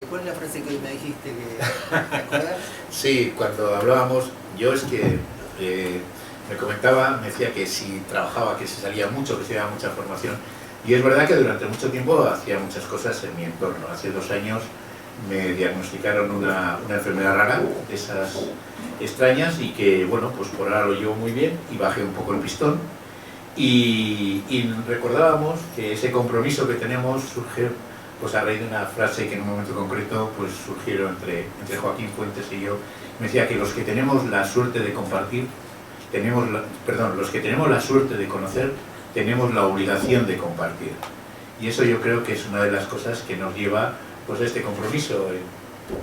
¿Cuál es la frase que hoy me dijiste que te acuerdas? Sí, cuando hablábamos, yo es que me comentaba, me decía que si trabajaba, que se salía mucho, que se daba mucha formación. Y es verdad que durante mucho tiempo hacía muchas cosas en mi entorno. Hace 2 años me diagnosticaron una enfermedad rara, de esas extrañas, y que, bueno, pues por ahora lo llevo muy bien y bajé un poco el pistón. Y recordábamos que ese compromiso que tenemos surge pues a raíz de una frase que en un momento concreto pues surgieron entre Joaquín Fuentes y yo. Me decía que los que tenemos la suerte de compartir, los que tenemos la suerte de conocer, tenemos la obligación de compartir. Y eso yo creo que es una de las cosas que nos lleva pues a este compromiso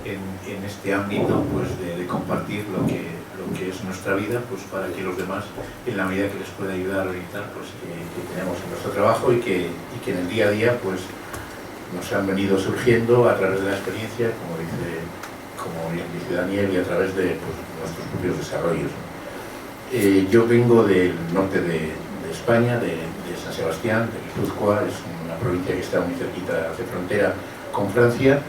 en este ámbito pues de compartir lo que es nuestra vida, pues para que los demás, en la medida que les pueda ayudar a orientar, pues que tenemos en nuestro trabajo y que en el día a día pues nos han venido surgiendo a través de la experiencia, como bien dice Daniel, y a través de pues, nuestros propios desarrollos. Yo vengo del norte de España, de San Sebastián, de Guipúzcoa, es una provincia que está muy cerquita, hace frontera con Francia,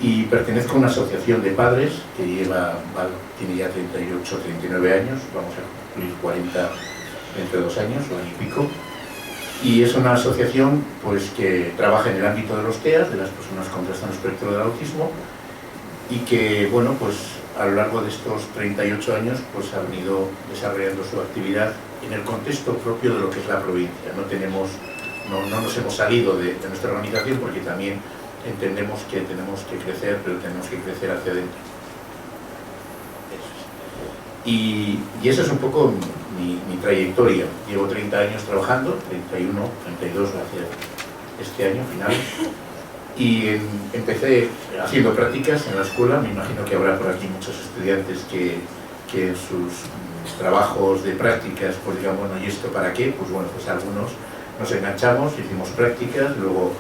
y pertenezco a una asociación de padres que tiene ya 38, 39 años, vamos a cumplir 40 dentro de 2 años, o año y pico. Y es una asociación pues, que trabaja en el ámbito de los TEAs, de las personas con trastorno espectro del autismo, y que, bueno, pues a lo largo de estos 38 años pues, ha venido desarrollando su actividad en el contexto propio de lo que es la provincia. No nos hemos salido de nuestra organización porque también entendemos que tenemos que crecer, pero tenemos que crecer hacia adentro. Y esa es un poco mi trayectoria. Llevo 30 años trabajando, 31, 32 hacia este año final. Y empecé haciendo prácticas en la escuela. Me imagino que habrá por aquí muchos estudiantes que en sus trabajos de prácticas, pues digamos, bueno, ¿y esto para qué? Pues bueno, pues algunos nos enganchamos, hicimos prácticas, luego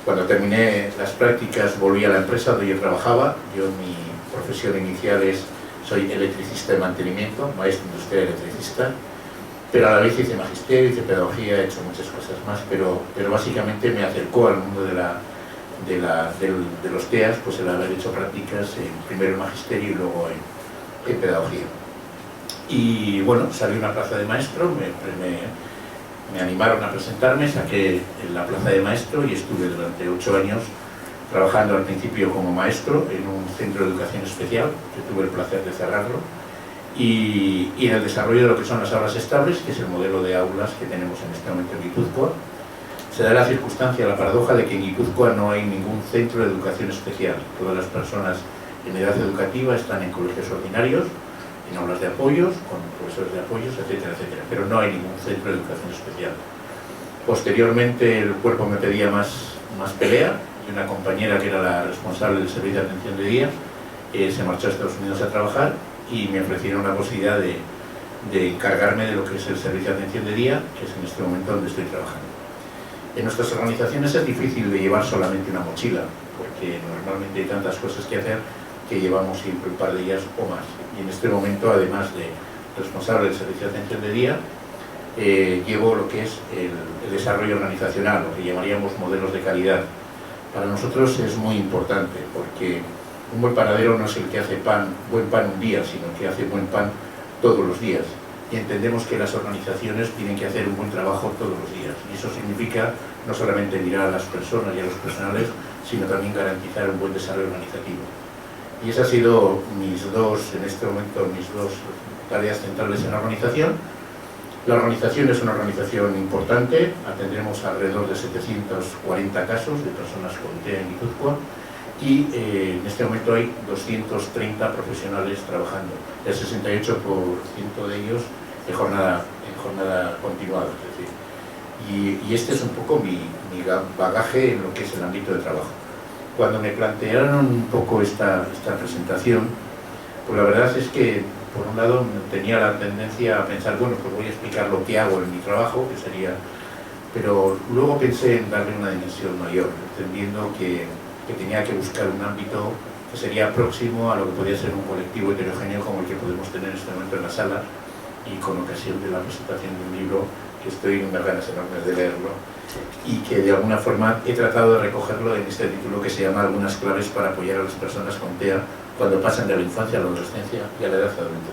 cuando terminé las prácticas volví a la empresa donde yo trabajaba. Yo mi profesión inicial soy electricista de mantenimiento, maestro industrial electricista, pero a la vez hice magisterio, hice pedagogía, he hecho muchas cosas más, pero básicamente me acercó al mundo de los TEAs, pues el haber hecho prácticas primero en magisterio y luego en pedagogía. Y bueno, salí a una plaza de maestro, me animaron a presentarme, saqué la plaza de maestro y estuve durante 8 años trabajando al principio como maestro en un centro de educación especial, que tuve el placer de cerrarlo, y en el desarrollo de lo que son las aulas estables, que es el modelo de aulas que tenemos en este momento en Guipúzcoa. Se da la circunstancia, la paradoja de que en Guipúzcoa no hay ningún centro de educación especial. Todas las personas en edad educativa están en colegios ordinarios, en aulas de apoyos, con profesores de apoyos, etcétera, etcétera, pero no hay ningún centro de educación especial. Posteriormente el cuerpo me pedía más pelea, y una compañera que era la responsable del servicio de atención de día se marchó a Estados Unidos a trabajar y me ofrecieron la posibilidad de encargarme de lo que es el servicio de atención de día, que es en este momento donde estoy trabajando. En nuestras organizaciones es difícil de llevar solamente una mochila, porque normalmente hay tantas cosas que hacer que llevamos siempre un par de ellas o más. Y en este momento, además de responsable del servicio de atención de día, llevo lo que es el desarrollo organizacional, lo que llamaríamos modelos de calidad. Para nosotros es muy importante, porque un buen panadero no es el que hace buen pan un día, sino que hace buen pan todos los días. Y entendemos que las organizaciones tienen que hacer un buen trabajo todos los días. Y eso significa no solamente mirar a las personas y a los profesionales, sino también garantizar un buen desarrollo organizativo. Y esas han sido en este momento, mis dos tareas centrales en la organización. La organización es una organización importante, atendremos alrededor de 740 casos de personas con TEA en Guipúzcoa y en este momento hay 230 profesionales trabajando, el 68% de ellos en jornada continuada. Es decir, y este es un poco mi bagaje en lo que es el ámbito de trabajo. Cuando me plantearon un poco esta presentación, pues la verdad es que por un lado tenía la tendencia a pensar, bueno, pues voy a explicar lo que hago en mi trabajo, que sería... Pero luego pensé en darle una dimensión mayor, entendiendo que tenía que buscar un ámbito que sería próximo a lo que podría ser un colectivo heterogéneo como el que podemos tener en este momento en la sala, y con ocasión de la presentación de un libro que estoy con unas ganas enormes de leerlo y que de alguna forma he tratado de recogerlo en este título que se llama Algunas claves para apoyar a las personas con TEA cuando pasan de la infancia a la adolescencia y a la edad adulta.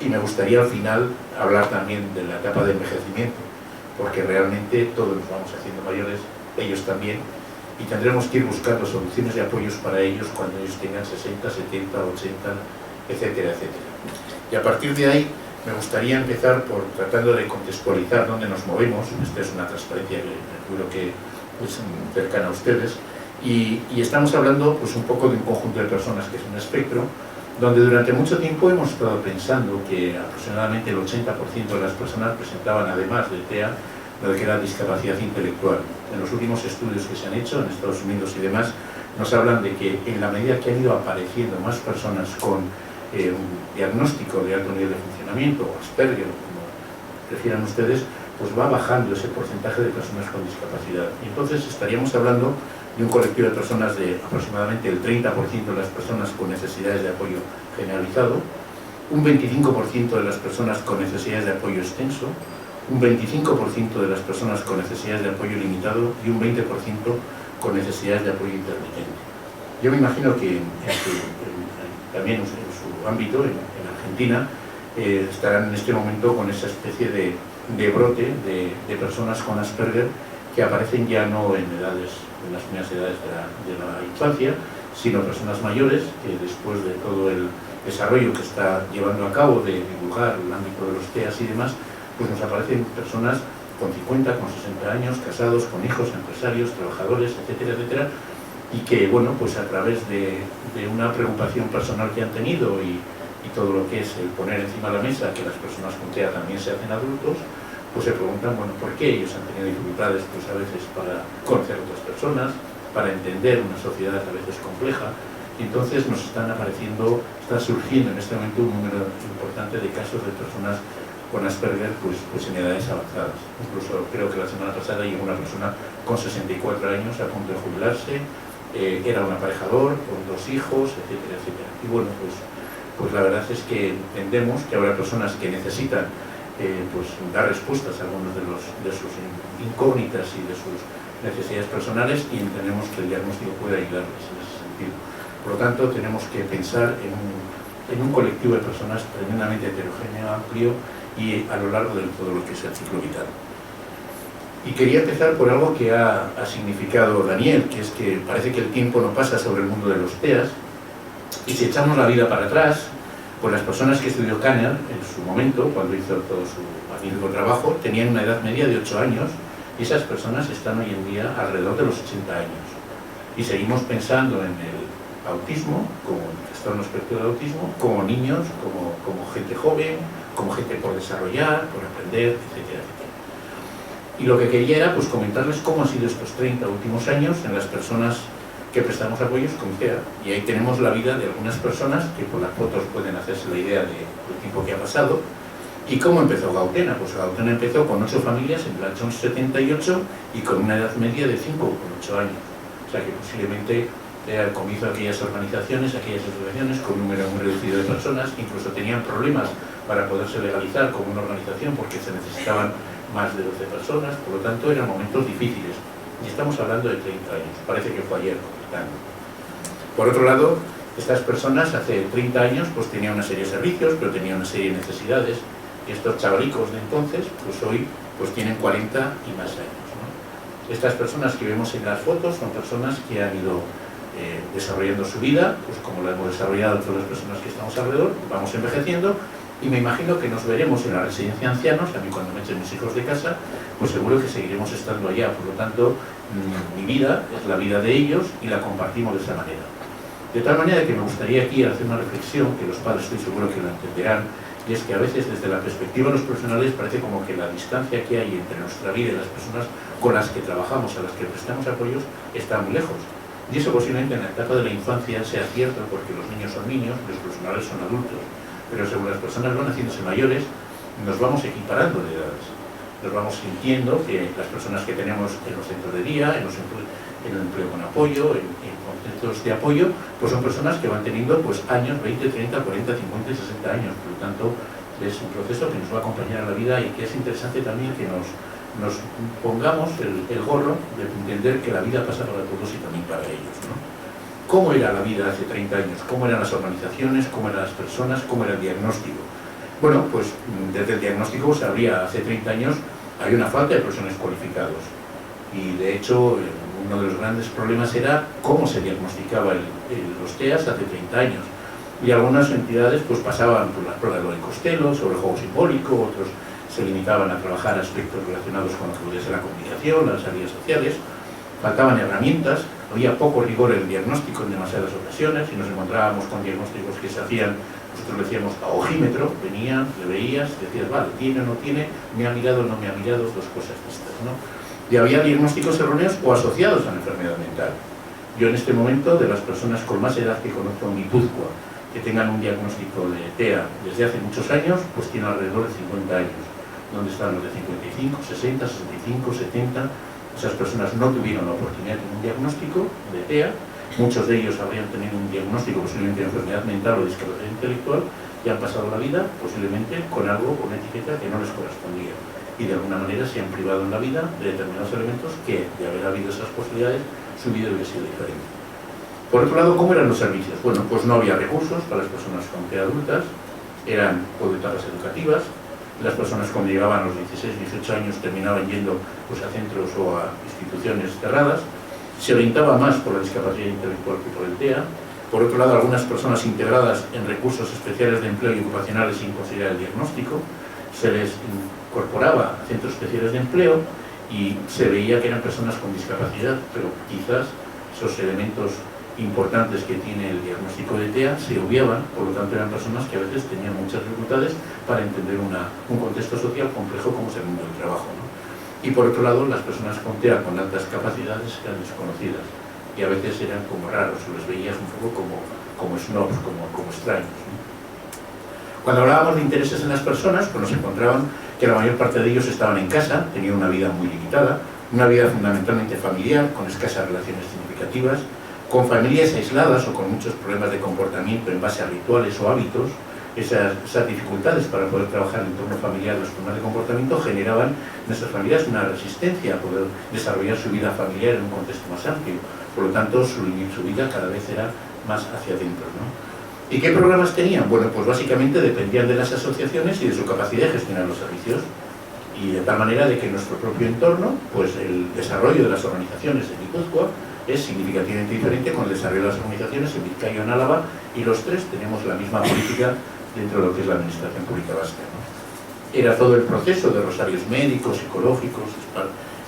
Y me gustaría al final hablar también de la etapa de envejecimiento, porque realmente todos nos vamos haciendo mayores, ellos también, y tendremos que ir buscando soluciones y apoyos para ellos cuando ellos tengan 60, 70, 80, etcétera, etcétera. Y a partir de ahí me gustaría empezar por tratando de contextualizar dónde nos movemos. Esta es una transparencia que creo que es cercana a ustedes, y estamos hablando pues un poco de un conjunto de personas que es un espectro, donde durante mucho tiempo hemos estado pensando que aproximadamente el 80% de las personas presentaban, además de TEA, lo que era discapacidad intelectual. En los últimos estudios que se han hecho en Estados Unidos y demás, nos hablan de que en la medida que han ido apareciendo más personas con un diagnóstico de alto nivel de funcionamiento, o Asperger, como prefieran ustedes, pues va bajando ese porcentaje de personas con discapacidad. Y entonces estaríamos hablando de un colectivo de personas de aproximadamente el 30% de las personas con necesidades de apoyo generalizado, un 25% de las personas con necesidades de apoyo extenso, un 25% de las personas con necesidades de apoyo limitado y un 20% con necesidades de apoyo intermitente. Yo me imagino que también en su ámbito, en Argentina, estarán en este momento con esa especie de brote de personas con Asperger que aparecen ya no en las primeras edades de la infancia, sino personas mayores que después de todo el desarrollo que está llevando a cabo de divulgar el ámbito de los TEAs y demás, pues nos aparecen personas con 50, con 60 años, casados, con hijos, empresarios, trabajadores, etcétera, etcétera, y que, bueno, pues a través de una preocupación personal que han tenido y todo lo que es el poner encima de la mesa que las personas con TEA también se hacen adultos, pues se preguntan, bueno, ¿por qué ellos han tenido dificultades, pues a veces para conocer a otras personas, para entender una sociedad a veces compleja? Y entonces nos está surgiendo en este momento un número importante de casos de personas con Asperger pues en edades avanzadas. Incluso creo que la semana pasada llegó una persona con 64 años a punto de jubilarse, era un aparejador con 2 hijos, etcétera, etcétera. Y bueno, pues la verdad es que entendemos que habrá personas que necesitan pues dar respuestas a algunos de sus incógnitas y de sus necesidades personales, y entendemos que el diagnóstico puede ayudarles en ese sentido. Por lo tanto, tenemos que pensar en un colectivo de personas tremendamente heterogéneo, amplio, y a lo largo de todo lo que es el ciclo vital. Y quería empezar por algo que ha significado Daniel, que es que parece que el tiempo no pasa sobre el mundo de los TEAs, y si echamos la vida para atrás, pues las personas que estudió Kanner en su momento, cuando hizo todo su magnífico trabajo, tenían una edad media de 8 años, y esas personas están hoy en día alrededor de los 80 años. Y seguimos pensando en el autismo, como el trastorno espectro de autismo, como niños, como gente joven, como gente por desarrollar, por aprender, etcétera, etcétera. Y lo que quería era pues comentarles cómo han sido estos 30 últimos años en las personas que prestamos apoyos con TEA. Y ahí tenemos la vida de algunas personas que por las fotos pueden hacerse la idea del tiempo que ha pasado. ¿Y cómo empezó Gautena? Pues Gautena empezó con 8 familias en Blanchón 78 y con una edad media de 5,8 años. O sea que posiblemente era el comienzo de aquellas organizaciones, aquellas asociaciones con un número muy reducido de personas, incluso tenían problemas para poderse legalizar como una organización porque se necesitaban más de 12 personas, por lo tanto eran momentos difíciles. Y estamos hablando de 30 años, parece que fue ayer. Por otro lado, estas personas hace 30 años pues tenían una serie de servicios, pero tenían una serie de necesidades, y estos chavalicos de entonces, pues hoy pues tienen 40 y más años, ¿no? Estas personas que vemos en las fotos son personas que han ido desarrollando su vida, pues como la hemos desarrollado todas las personas que estamos alrededor, vamos envejeciendo, y me imagino que nos veremos en la residencia de ancianos. A mí cuando me echen mis hijos de casa, pues seguro que seguiremos estando allá. Por lo tanto, mi vida es la vida de ellos y la compartimos de esa manera. De tal manera que me gustaría aquí hacer una reflexión, que los padres estoy seguro que la entenderán, y es que a veces desde la perspectiva de los profesionales parece como que la distancia que hay entre nuestra vida y las personas con las que trabajamos, a las que prestamos apoyos, está muy lejos. Y eso posiblemente en la etapa de la infancia sea cierto, porque los niños son niños, los profesionales son adultos. Pero según las personas van haciéndose mayores, nos vamos equiparando de edades. Nos vamos sintiendo que las personas que tenemos en los centros de día, en el empleo con apoyo, en conceptos de apoyo, pues son personas que van teniendo pues años, 20, 30, 40, 50 y 60 años. Por lo tanto, es un proceso que nos va a acompañar a la vida y que es interesante también que nos nos pongamos el gorro de entender que la vida pasa para todos y también para ellos, ¿no? ¿Cómo era la vida hace 30 años? ¿Cómo eran las organizaciones? ¿Cómo eran las personas? ¿Cómo era el diagnóstico? Bueno, pues desde el diagnóstico sabría, hace 30 años hay una falta de profesionales cualificados y de hecho uno de los grandes problemas era cómo se diagnosticaba los TEAs hace 30 años y algunas entidades pues pasaban por las pruebas de Costello sobre el juego simbólico, otros se limitaban a trabajar aspectos relacionados con lo que podía ser la comunicación, las habilidades sociales, faltaban herramientas, había poco rigor en el diagnóstico en demasiadas ocasiones y nos encontrábamos con diagnósticos que se hacían, nosotros le decíamos a ojímetro, venían, le veías, decías, vale, tiene o no tiene, me ha mirado o no me ha mirado, dos cosas de estas, ¿no? Y había diagnósticos erróneos o asociados a la enfermedad mental. Yo en este momento, de las personas con más edad que conozco en Guipúzcoa, que tengan un diagnóstico de TEA desde hace muchos años, pues tienen alrededor de 50 años. ¿Dónde están los de 55, 60, 65, 70? Esas personas no tuvieron la oportunidad de tener un diagnóstico de TEA, muchos de ellos habrían tenido un diagnóstico posiblemente de enfermedad mental o discapacidad intelectual y han pasado la vida posiblemente con algo, con una etiqueta que no les correspondía y de alguna manera se han privado en la vida de determinados elementos que, de haber habido esas posibilidades, su vida hubiera sido diferente. Por otro lado, ¿cómo eran los servicios? Bueno, pues no había recursos para las personas con TEA adultas, eran etapas educativas. Las personas cuando llegaban a los 16, 18 años terminaban yendo pues, a centros o a instituciones cerradas. Se orientaba más por la discapacidad intelectual que por el TEA. Por otro lado, algunas personas integradas en recursos especiales de empleo y ocupacionales sin considerar el diagnóstico. Se les incorporaba a centros especiales de empleo y se veía que eran personas con discapacidad, pero quizás esos elementos importantes que tiene el diagnóstico de TEA se obviaban, por lo tanto eran personas que a veces tenían muchas dificultades para entender un contexto social complejo como es el mundo del trabajo, ¿no? Y por otro lado, las personas con TEA con altas capacidades eran desconocidas y a veces eran como raros, o les veías un poco como snobs, como extraños, ¿no? Cuando hablábamos de intereses en las personas, pues nos encontraban que la mayor parte de ellos estaban en casa, tenían una vida muy limitada, una vida fundamentalmente familiar, con escasas relaciones significativas, con familias aisladas o con muchos problemas de comportamiento en base a rituales o hábitos. Esas dificultades para poder trabajar en el entorno familiar, los problemas de comportamiento, generaban en esas familias una resistencia a poder desarrollar su vida familiar en un contexto más amplio. Por lo tanto, su vida cada vez era más hacia adentro, ¿no? ¿Y qué programas tenían? Bueno, pues básicamente dependían de las asociaciones y de su capacidad de gestionar los servicios. Y de tal manera de que en nuestro propio entorno, pues el desarrollo de las organizaciones en Guipúzcoa es significativamente diferente con el desarrollo de las organizaciones en Vizcaya o en Álava, y los tres tenemos la misma política dentro de lo que es la administración pública vasca, ¿no? Era todo el proceso de rosarios médicos, psicológicos,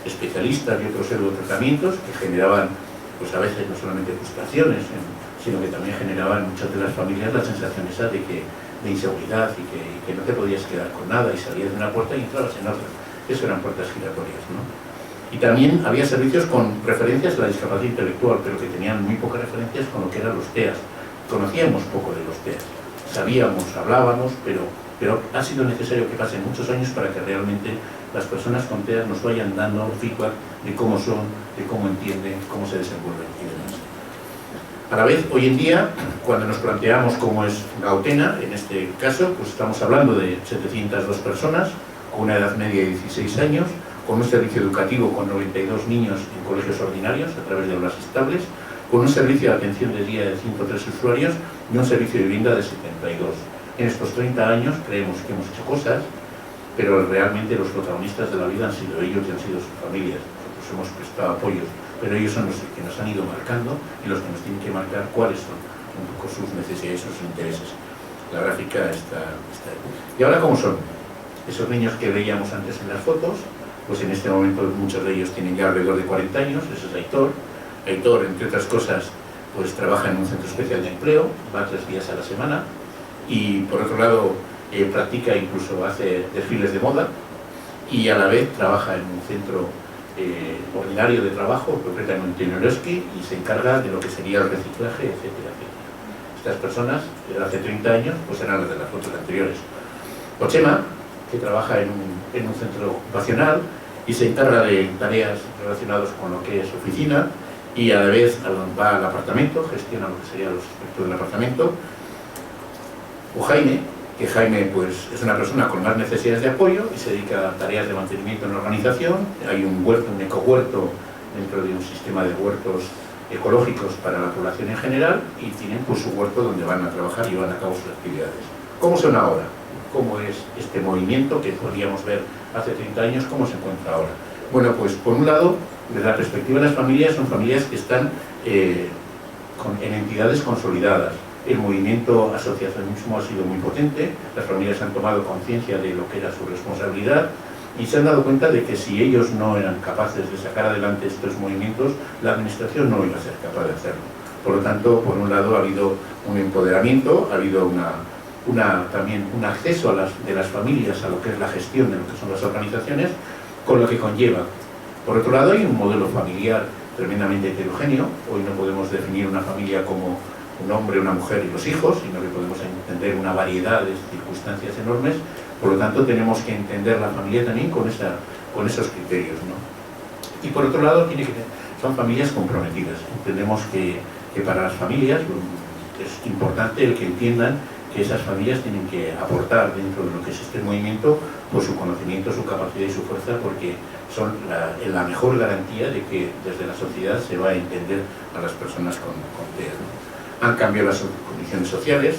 especialistas y otros tratamientos que generaban, pues a veces no solamente frustraciones, sino que también generaban en muchas de las familias la sensación esa de inseguridad y que no te podías quedar con nada y salías de una puerta y entrabas en otra. Eso eran puertas giratorias, ¿no? Y también había servicios con referencias a la discapacidad intelectual, pero que tenían muy pocas referencias con lo que eran los TEAs. Conocíamos poco de los TEAs. Sabíamos, hablábamos, pero ha sido necesario que pasen muchos años para que realmente las personas con TEAs nos vayan dando feedback de cómo son, de cómo entienden, cómo se desenvuelven y demás. A la vez, hoy en día, cuando nos planteamos cómo es Gautena, en este caso, pues estamos hablando de 702 personas, con una edad media de 16 años, con un servicio educativo con 92 niños en colegios ordinarios a través de aulas estables, con un servicio de atención de día de 103 usuarios y un servicio de vivienda de 72. En estos 30 años creemos que hemos hecho cosas, pero realmente los protagonistas de la vida han sido ellos y han sido sus familias. Nosotros hemos prestado apoyos, pero ellos son los que nos han ido marcando y los que nos tienen que marcar cuáles son un poco sus necesidades y sus intereses. La gráfica está ahí. ¿Y ahora cómo son? Esos niños que veíamos antes en las fotos, pues en este momento muchos de ellos tienen ya alrededor de 40 años, ese es Aitor. Aitor, entre otras cosas, pues trabaja en un centro especial de empleo, va 3 días a la semana, y por otro lado practica, incluso hace desfiles de moda, y a la vez trabaja en un centro ordinario de trabajo, concretamente en Oroski, y se encarga de lo que sería el reciclaje, etcétera, etcétera. Estas personas, desde hace 30 años, pues eran las de las fotos anteriores. Ochema, que trabaja en un centro ocupacional y se encarga de tareas relacionadas con lo que es oficina, y a la vez va al apartamento, gestiona lo que serían los aspectos del apartamento. O Jaime, que Jaime pues, es una persona con más necesidades de apoyo y se dedica a tareas de mantenimiento en la organización. Hay un huerto, un ecohuerto dentro de un sistema de huertos ecológicos para la población en general, y tienen pues su huerto donde van a trabajar y llevan a cabo sus actividades. ¿Cómo son ahora? ¿Cómo es este movimiento que podíamos ver hace 30 años? ¿Cómo se encuentra ahora? Bueno, pues por un lado, desde la perspectiva de las familias, son familias que están en entidades consolidadas. El movimiento asociacionismo ha sido muy potente, las familias han tomado conciencia de lo que era su responsabilidad y se han dado cuenta de que si ellos no eran capaces de sacar adelante estos movimientos, la administración no iba a ser capaz de hacerlo. Por lo tanto, por un lado ha habido un empoderamiento, ha habido también un acceso de las familias a lo que es la gestión de lo que son las organizaciones, con lo que conlleva. Por otro lado, hay un modelo familiar tremendamente heterogéneo. Hoy no podemos definir una familia como un hombre, una mujer y los hijos, sino que podemos entender una variedad de circunstancias enormes. Por lo tanto, tenemos que entender la familia también con esos criterios, ¿no? Y por otro lado, son familias comprometidas. Entendemos que para las familias es importante el que entiendan que esas familias tienen que aportar dentro de lo que es este movimiento pues su conocimiento, su capacidad y su fuerza, porque son la mejor garantía de que desde la sociedad se va a entender a las personas con TEA, ¿no? Han cambiado las condiciones sociales,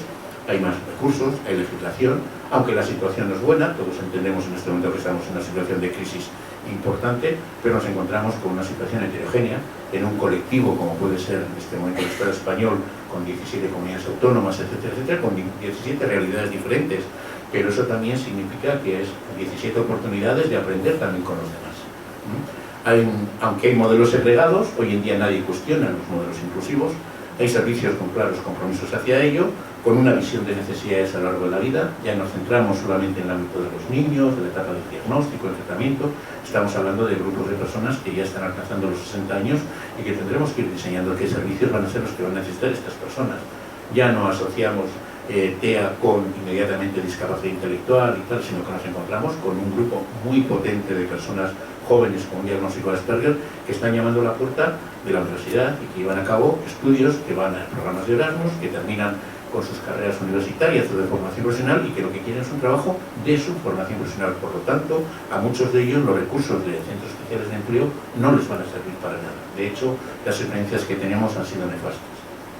hay más recursos, hay legislación, aunque la situación no es buena, todos entendemos en este momento que estamos en una situación de crisis importante, pero nos encontramos con una situación heterogénea en un colectivo como puede ser en este momento el Estado español, con 17 comunidades autónomas, etcétera, etcétera, con 17 realidades diferentes, pero eso también significa que es 17 oportunidades de aprender también con los demás. Aunque hay modelos segregados, hoy en día nadie cuestiona los modelos inclusivos, hay servicios con claros compromisos hacia ello, con una visión de necesidades a lo largo de la vida. Ya no nos centramos solamente en el ámbito de los niños, de la etapa del diagnóstico, el tratamiento. Estamos hablando de grupos de personas que ya están alcanzando los 60 años y que tendremos que ir diseñando qué servicios van a ser los que van a necesitar estas personas. Ya no asociamos TEA con inmediatamente discapacidad intelectual y tal, sino que nos encontramos con un grupo muy potente de personas jóvenes con un diagnóstico de Asperger que están llamando a la puerta de la universidad y que llevan a cabo estudios, que van a programas de Erasmus, que terminan con sus carreras universitarias o de formación profesional y que lo que quieren es un trabajo de su formación profesional. Por lo tanto, a muchos de ellos los recursos de centros especiales de empleo no les van a servir para nada. De hecho, las experiencias que tenemos han sido nefastas.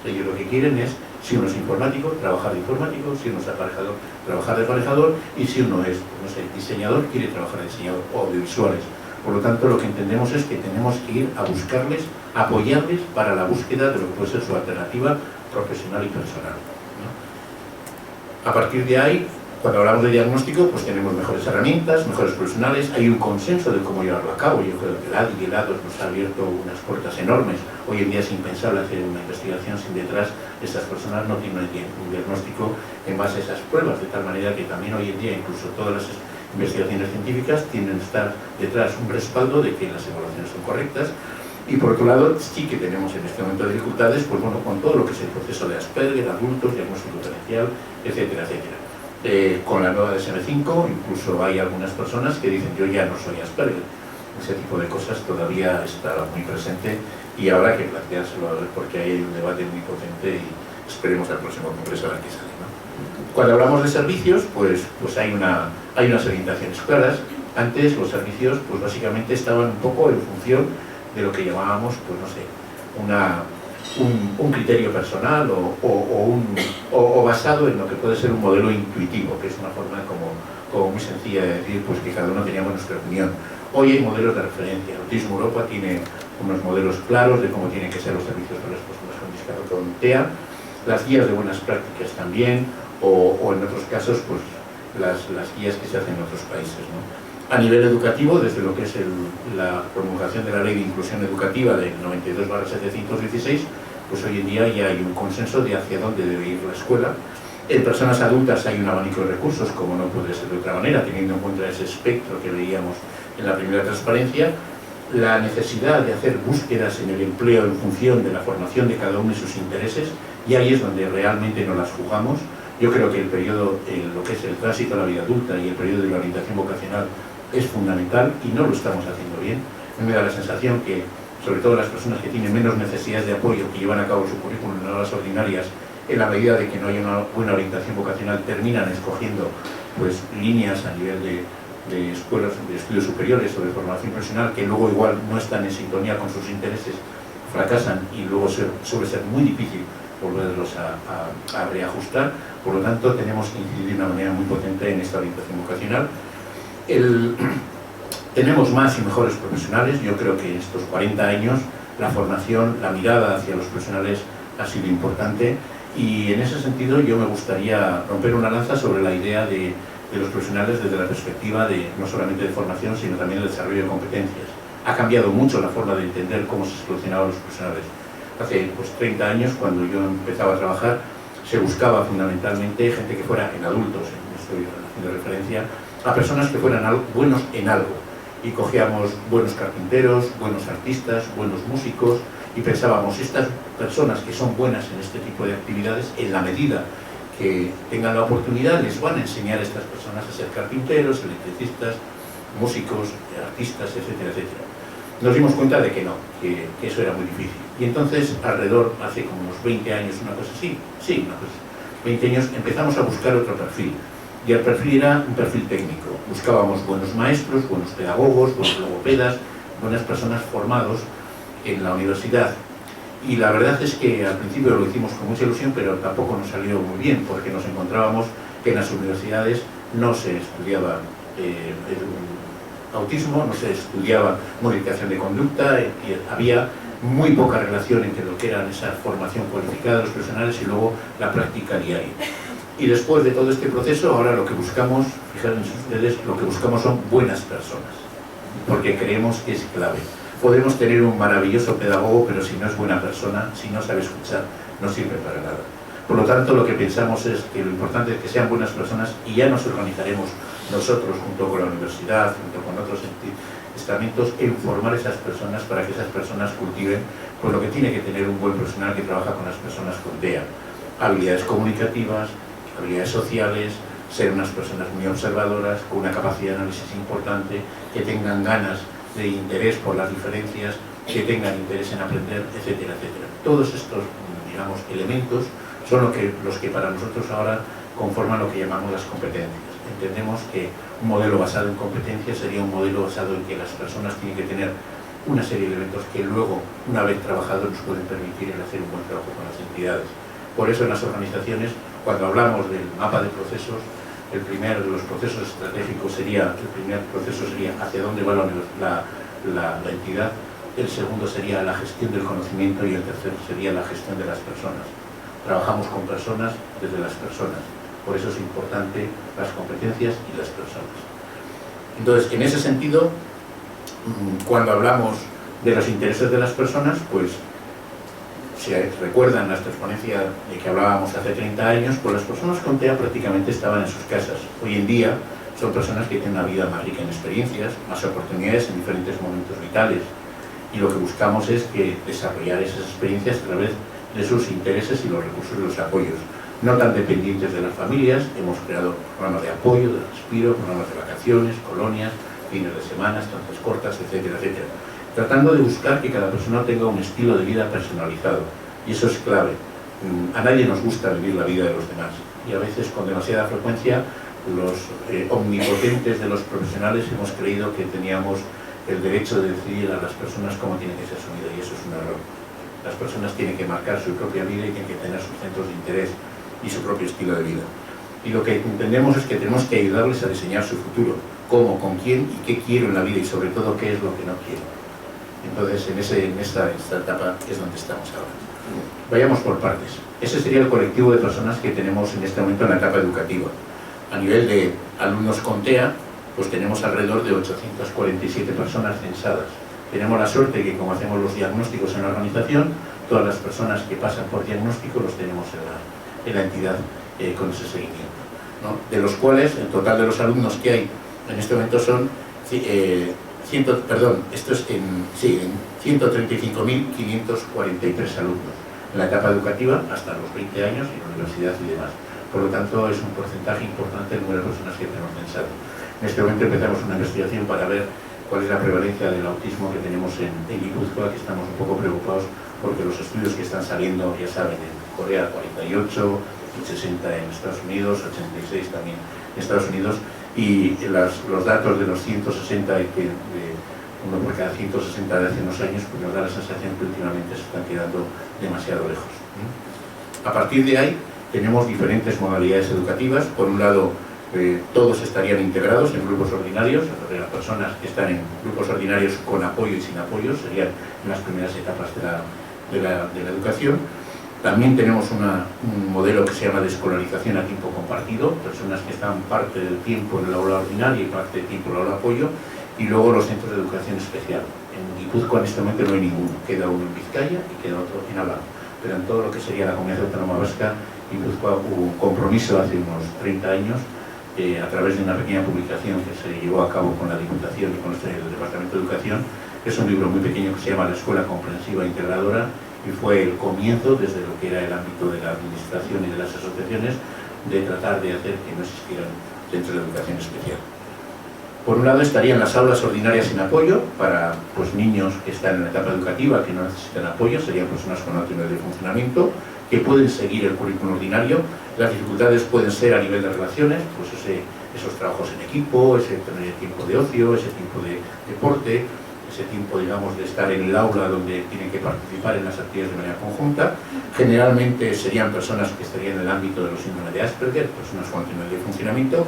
Ellos lo que quieren es, si uno es informático, trabajar de informático, si uno es aparejador, trabajar de aparejador, y si uno es, no sé, diseñador, quiere trabajar de diseñador, o audiovisuales. Por lo tanto, lo que entendemos es que tenemos que ir a buscarles, apoyarles para la búsqueda de lo que puede ser su alternativa profesional y personal, ¿no? A partir de ahí, cuando hablamos de diagnóstico, pues tenemos mejores herramientas, mejores profesionales, hay un consenso de cómo llevarlo a cabo. Yo creo que el ADI y el ADOS nos ha abierto unas puertas enormes. Hoy en día es impensable hacer una investigación sin detrás estas personas no tienen un diagnóstico en base a esas pruebas, de tal manera que también hoy en día incluso todas las investigaciones científicas tienen que estar detrás un respaldo de que las evaluaciones son correctas. Y por otro lado, sí que tenemos en este momento dificultades, pues bueno, con todo lo que es el proceso de Asperger, adultos, diagnóstico diferencial, etcétera, etcétera. Con la nueva DSM-5, incluso hay algunas personas que dicen yo ya no soy Asperger. Ese tipo de cosas todavía está muy presente y habrá que planteárselo a ver, porque hay un debate muy potente y esperemos al próximo congreso a ver qué sale, ¿no? Cuando hablamos de servicios, pues hay unas orientaciones claras. Antes los servicios pues básicamente estaban un poco en función de lo que llamábamos, pues no sé, un criterio personal o basado en lo que puede ser un modelo intuitivo, que es una forma como muy sencilla de decir pues que cada uno teníamos nuestra opinión. Hoy hay modelos de referencia. Autismo Europa tiene unos modelos claros de cómo tienen que ser los servicios para las personas con discapacidad con TEA, las guías de buenas prácticas también, o en otros casos pues las guías que se hacen en otros países, ¿no? A nivel educativo, desde lo que es la promulgación de la Ley de Inclusión Educativa del 92/716, pues hoy en día ya hay un consenso de hacia dónde debe ir la escuela. En personas adultas hay un abanico de recursos, como no puede ser de otra manera, teniendo en cuenta ese espectro que veíamos en la primera transparencia, la necesidad de hacer búsquedas en el empleo en función de la formación de cada uno y sus intereses, y ahí es donde realmente nos las jugamos. Yo creo que el periodo, lo que es el tránsito a la vida adulta y el periodo de la orientación vocacional es fundamental y no lo estamos haciendo bien. A mí me da la sensación que, sobre todo las personas que tienen menos necesidades de apoyo, que llevan a cabo su currículum en horas ordinarias, en la medida de que no haya una buena orientación vocacional, terminan escogiendo pues, líneas a nivel de escuelas de estudios superiores o de formación profesional que luego igual no están en sintonía con sus intereses, fracasan y luego suele ser muy difícil volverlos a reajustar. Por lo tanto, tenemos que incidir de una manera muy potente en esta orientación vocacional. Tenemos más y mejores profesionales. Yo creo que en estos 40 años la formación, la mirada hacia los profesionales ha sido importante, y en ese sentido yo me gustaría romper una lanza sobre la idea de los profesionales desde la perspectiva de no solamente de formación, sino también del desarrollo de competencias. Ha cambiado mucho la forma de entender cómo se seleccionaban los profesionales. Hace 30 años, cuando yo empezaba a trabajar, se buscaba fundamentalmente gente que fuera en adultos, estoy haciendo referencia a personas que fueran buenos en algo, y cogíamos buenos carpinteros, buenos artistas, buenos músicos, y pensábamos, estas personas que son buenas en este tipo de actividades, en la medida que tengan la oportunidad, les van a enseñar a estas personas a ser carpinteros, electricistas, músicos, artistas, etcétera, etcétera. Nos dimos cuenta de que no, que eso era muy difícil. Y entonces, alrededor, hace como unos 20 años, una cosa así, 20 años, empezamos a buscar otro perfil. Y el perfil era un perfil técnico. Buscábamos buenos maestros, buenos pedagogos, buenos logopedas, buenas personas formados en la universidad. Y la verdad es que al principio lo hicimos con mucha ilusión, pero tampoco nos salió muy bien, porque nos encontrábamos que en las universidades no se estudiaba autismo, no se estudiaba modificación de conducta, y había muy poca relación entre lo que era esa formación cualificada de los profesionales y luego la práctica diaria. Y después de todo este proceso, ahora lo que buscamos, fíjense ustedes, lo que buscamos son buenas personas, porque creemos que es clave. Podemos tener un maravilloso pedagogo, pero si no es buena persona, si no sabe escuchar, no sirve para nada. Por lo tanto, lo que pensamos es que lo importante es que sean buenas personas, y ya nos organizaremos nosotros, junto con la universidad, junto con otros estamentos, en formar esas personas para que esas personas cultiven pues, lo que tiene que tener un buen profesional que trabaja con las personas con TEA. Habilidades comunicativas, habilidades sociales, ser unas personas muy observadoras, con una capacidad de análisis importante, que tengan ganas de interés por las diferencias, que tengan interés en aprender, etcétera, etcétera. Todos estos, digamos, elementos son los que para nosotros ahora conforman lo que llamamos las competencias. Entendemos que un modelo basado en competencias sería un modelo basado en que las personas tienen que tener una serie de elementos que luego, una vez trabajados, nos pueden permitir el hacer un buen trabajo con las entidades. Por eso en las organizaciones, cuando hablamos del mapa de procesos, el primero de los procesos estratégicos sería, el primer proceso sería hacia dónde va la entidad, el segundo sería la gestión del conocimiento y el tercero sería la gestión de las personas. Trabajamos con personas desde las personas, por eso es importante las competencias y las personas. Entonces, en ese sentido, cuando hablamos de los intereses de las personas, pues si recuerdan las ponencias de que hablábamos hace 30 años, pues las personas con TEA prácticamente estaban en sus casas. Hoy en día son personas que tienen una vida más rica en experiencias, más oportunidades en diferentes momentos vitales, y lo que buscamos es que desarrollar esas experiencias a través de sus intereses y los recursos y los apoyos, no tan dependientes de las familias. Hemos creado programas de apoyo, de respiro, programas de vacaciones, colonias, fines de semana, estancias cortas, etcétera, etcétera, tratando de buscar que cada persona tenga un estilo de vida personalizado, y eso es clave. A nadie nos gusta vivir la vida de los demás, y a veces con demasiada frecuencia los omnipotentes de los profesionales hemos creído que teníamos el derecho de decidir a las personas cómo tiene que ser su vida, y eso es un error. Las personas tienen que marcar su propia vida y tienen que tener sus centros de interés y su propio estilo de vida. Y lo que entendemos es que tenemos que ayudarles a diseñar su futuro, cómo, con quién y qué quiero en la vida, y sobre todo qué es lo que no quiero. Entonces, en esta etapa es donde estamos ahora. Vayamos por partes. Ese sería el colectivo de personas que tenemos en este momento en la etapa educativa. A nivel de alumnos con TEA, pues tenemos alrededor de 847 personas censadas. Tenemos la suerte que, como hacemos los diagnósticos en la organización, todas las personas que pasan por diagnóstico los tenemos en la entidad con ese seguimiento, ¿no? De los cuales, el total de los alumnos que hay en este momento son 135.543 alumnos en la etapa educativa hasta los 20 años en la universidad y demás. Por lo tanto, es un porcentaje importante el número de personas que tenemos censado. En este momento empezamos una investigación para ver cuál es la prevalencia del autismo que tenemos en Guipúzcoa, que estamos un poco preocupados porque los estudios que están saliendo, ya saben, en Corea 48, 60 en Estados Unidos, 86 también en Estados Unidos, y los datos de los 160 uno por cada 160 de hace unos años, pues nos da la sensación que últimamente se están quedando demasiado lejos. A partir de ahí tenemos diferentes modalidades educativas. Por un lado, todos estarían integrados en grupos ordinarios. Las personas que están en grupos ordinarios con apoyo y sin apoyo serían en las primeras etapas de la educación. También tenemos un modelo que se llama de escolarización a tiempo compartido, personas que están parte del tiempo en el aula ordinaria y parte del tiempo en el aula apoyo, y luego los centros de educación especial. En Guipúzcoa en este momento no hay ninguno, queda uno en Vizcaya y queda otro en Álava, pero en todo lo que sería la Comunidad Autónoma Vasca, Guipúzcoa hubo un compromiso hace unos 30 años a través de una pequeña publicación que se llevó a cabo con la Diputación y con el Departamento de Educación. Es un libro muy pequeño que se llama La Escuela Comprensiva e Integradora, y fue el comienzo, desde lo que era el ámbito de la administración y de las asociaciones, de tratar de hacer que no existieran centros de educación especial. Por un lado estarían las aulas ordinarias sin apoyo para niños que están en la etapa educativa, que no necesitan apoyo, serían personas con alto nivel de funcionamiento, que pueden seguir el currículum ordinario. Las dificultades pueden ser a nivel de relaciones, esos trabajos en equipo, ese tener tiempo de ocio, ese tiempo de deporte, ese tiempo, digamos, de estar en el aula donde tienen que participar en las actividades de manera conjunta. Generalmente serían personas que estarían en el ámbito de los síndromes de Asperger, personas con alto nivel de funcionamiento,